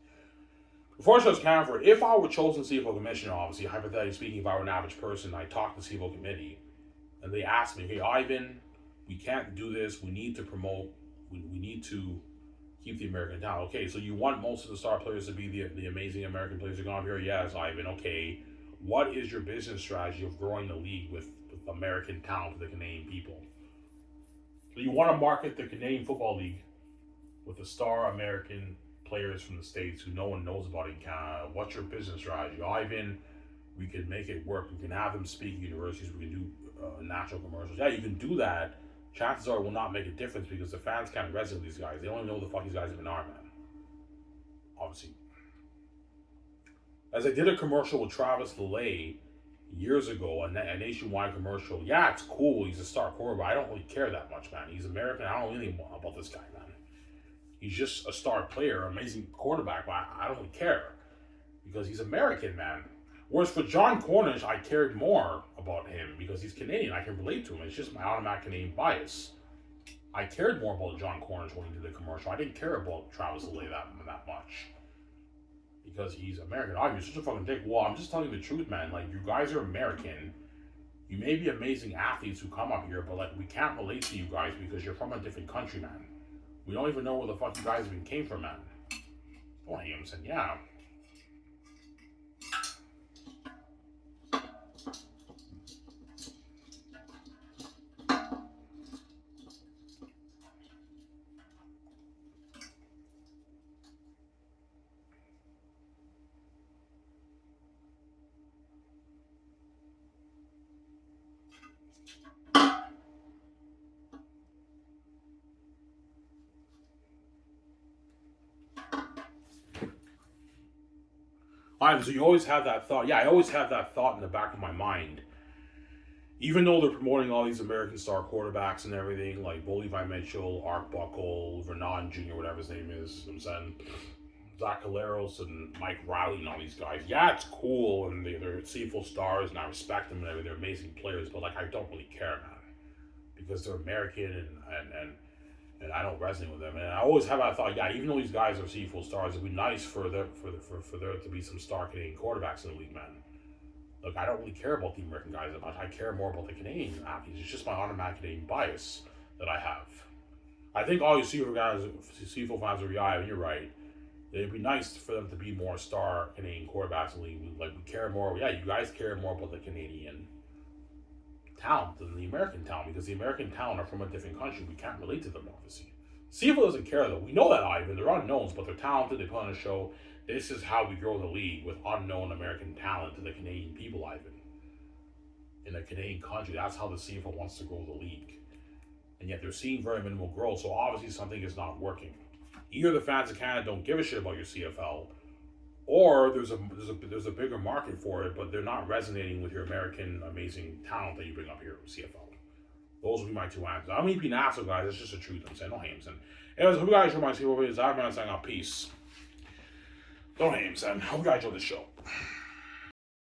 Before I chose Canfor, if I were chosen CFL commissioner, obviously, hypothetically speaking, if I were an average person, I talked to the CFL committee, and they asked me, hey, Ivan, we can't do this. We need to promote. We need to keep the American talent. Okay, so you want most of the star players to be the amazing American players who come up here? Yes, Ivan. Okay, what is your business strategy of growing the league with American talent for the Canadian people? So you want to market the Canadian Football League with the star American players from the States who no one knows about in Canada. What's your business strategy? Ivan, we can make it work. We can have them speak at universities. We can do national commercials. Yeah, you can do that. Chances are it will not make a difference because the fans can't resonate with these guys. They don't even know who the fuck these guys even are, man. Obviously. As I did a commercial with Travis LeLay years ago, a nationwide commercial. Yeah, it's cool. He's a star quarterback. I don't really care that much, man. He's American. I don't know anything about this guy, man. He's just a star player, amazing quarterback, but I don't really care because he's American, man. Whereas for John Cornish, I cared more about him because he's Canadian. I can relate to him. It's just my automatic Canadian bias. I cared more about John Cornish when he did the commercial. I didn't care about Travis LeLay that much because he's American. Oh, you're such a fucking dick. Well, I'm just telling you the truth, man. Like, you guys are American. You may be amazing athletes who come up here, but like, we can't relate to you guys because you're from a different country, man. We don't even know where the fuck you guys even came from, man. Oh, I am saying, yeah. So you always have that thought. Yeah, I always have that thought in the back of my mind Even though they're promoting all these American star quarterbacks and everything, like Bo Levi Mitchell, Art Buckle, Vernon Jr., whatever his name is, you know what I'm saying? Zach Caleros and Mike Riley and all these guys. Yeah, it's cool and they're CFL stars and I respect them and everything. They're amazing players, but like I don't really care, man. Because they're American and I don't resonate with them. And I always have I thought, yeah, even though these guys are CFL stars, it'd be nice for there to be some star Canadian quarterbacks in the league, man. Look, I don't really care about the American guys that much. I care more about the Canadian athletes. It's just my automatic Canadian bias that I have. I think all you CFL fans are, yeah, you're right. It'd be nice for them to be more star Canadian quarterbacks in the league. Like, we care more. Yeah, you guys care more about the Canadian talent than the American talent because the American talent are from a different country. We can't relate to them, obviously. CFL doesn't care, though. We know that, Ivan. They're unknowns, but they're talented. They put on a show. This is how we grow the league with unknown American talent to the Canadian people, Ivan. In the Canadian country, that's how the CFL wants to grow the league. And yet they're seeing very minimal growth, so obviously something is not working. Either the fans of Canada don't give a shit about your CFL, or there's a bigger market for it, but they're not resonating with your American amazing talent that you bring up here with CFL. Those would be my two answers. I'm being asshole, guys. It's just the truth. I'm saying, no hate him, son. Anyways, hope you guys enjoy my CFL videos. I'm saying, peace. Don't hate him, son. Hope you guys enjoy the show.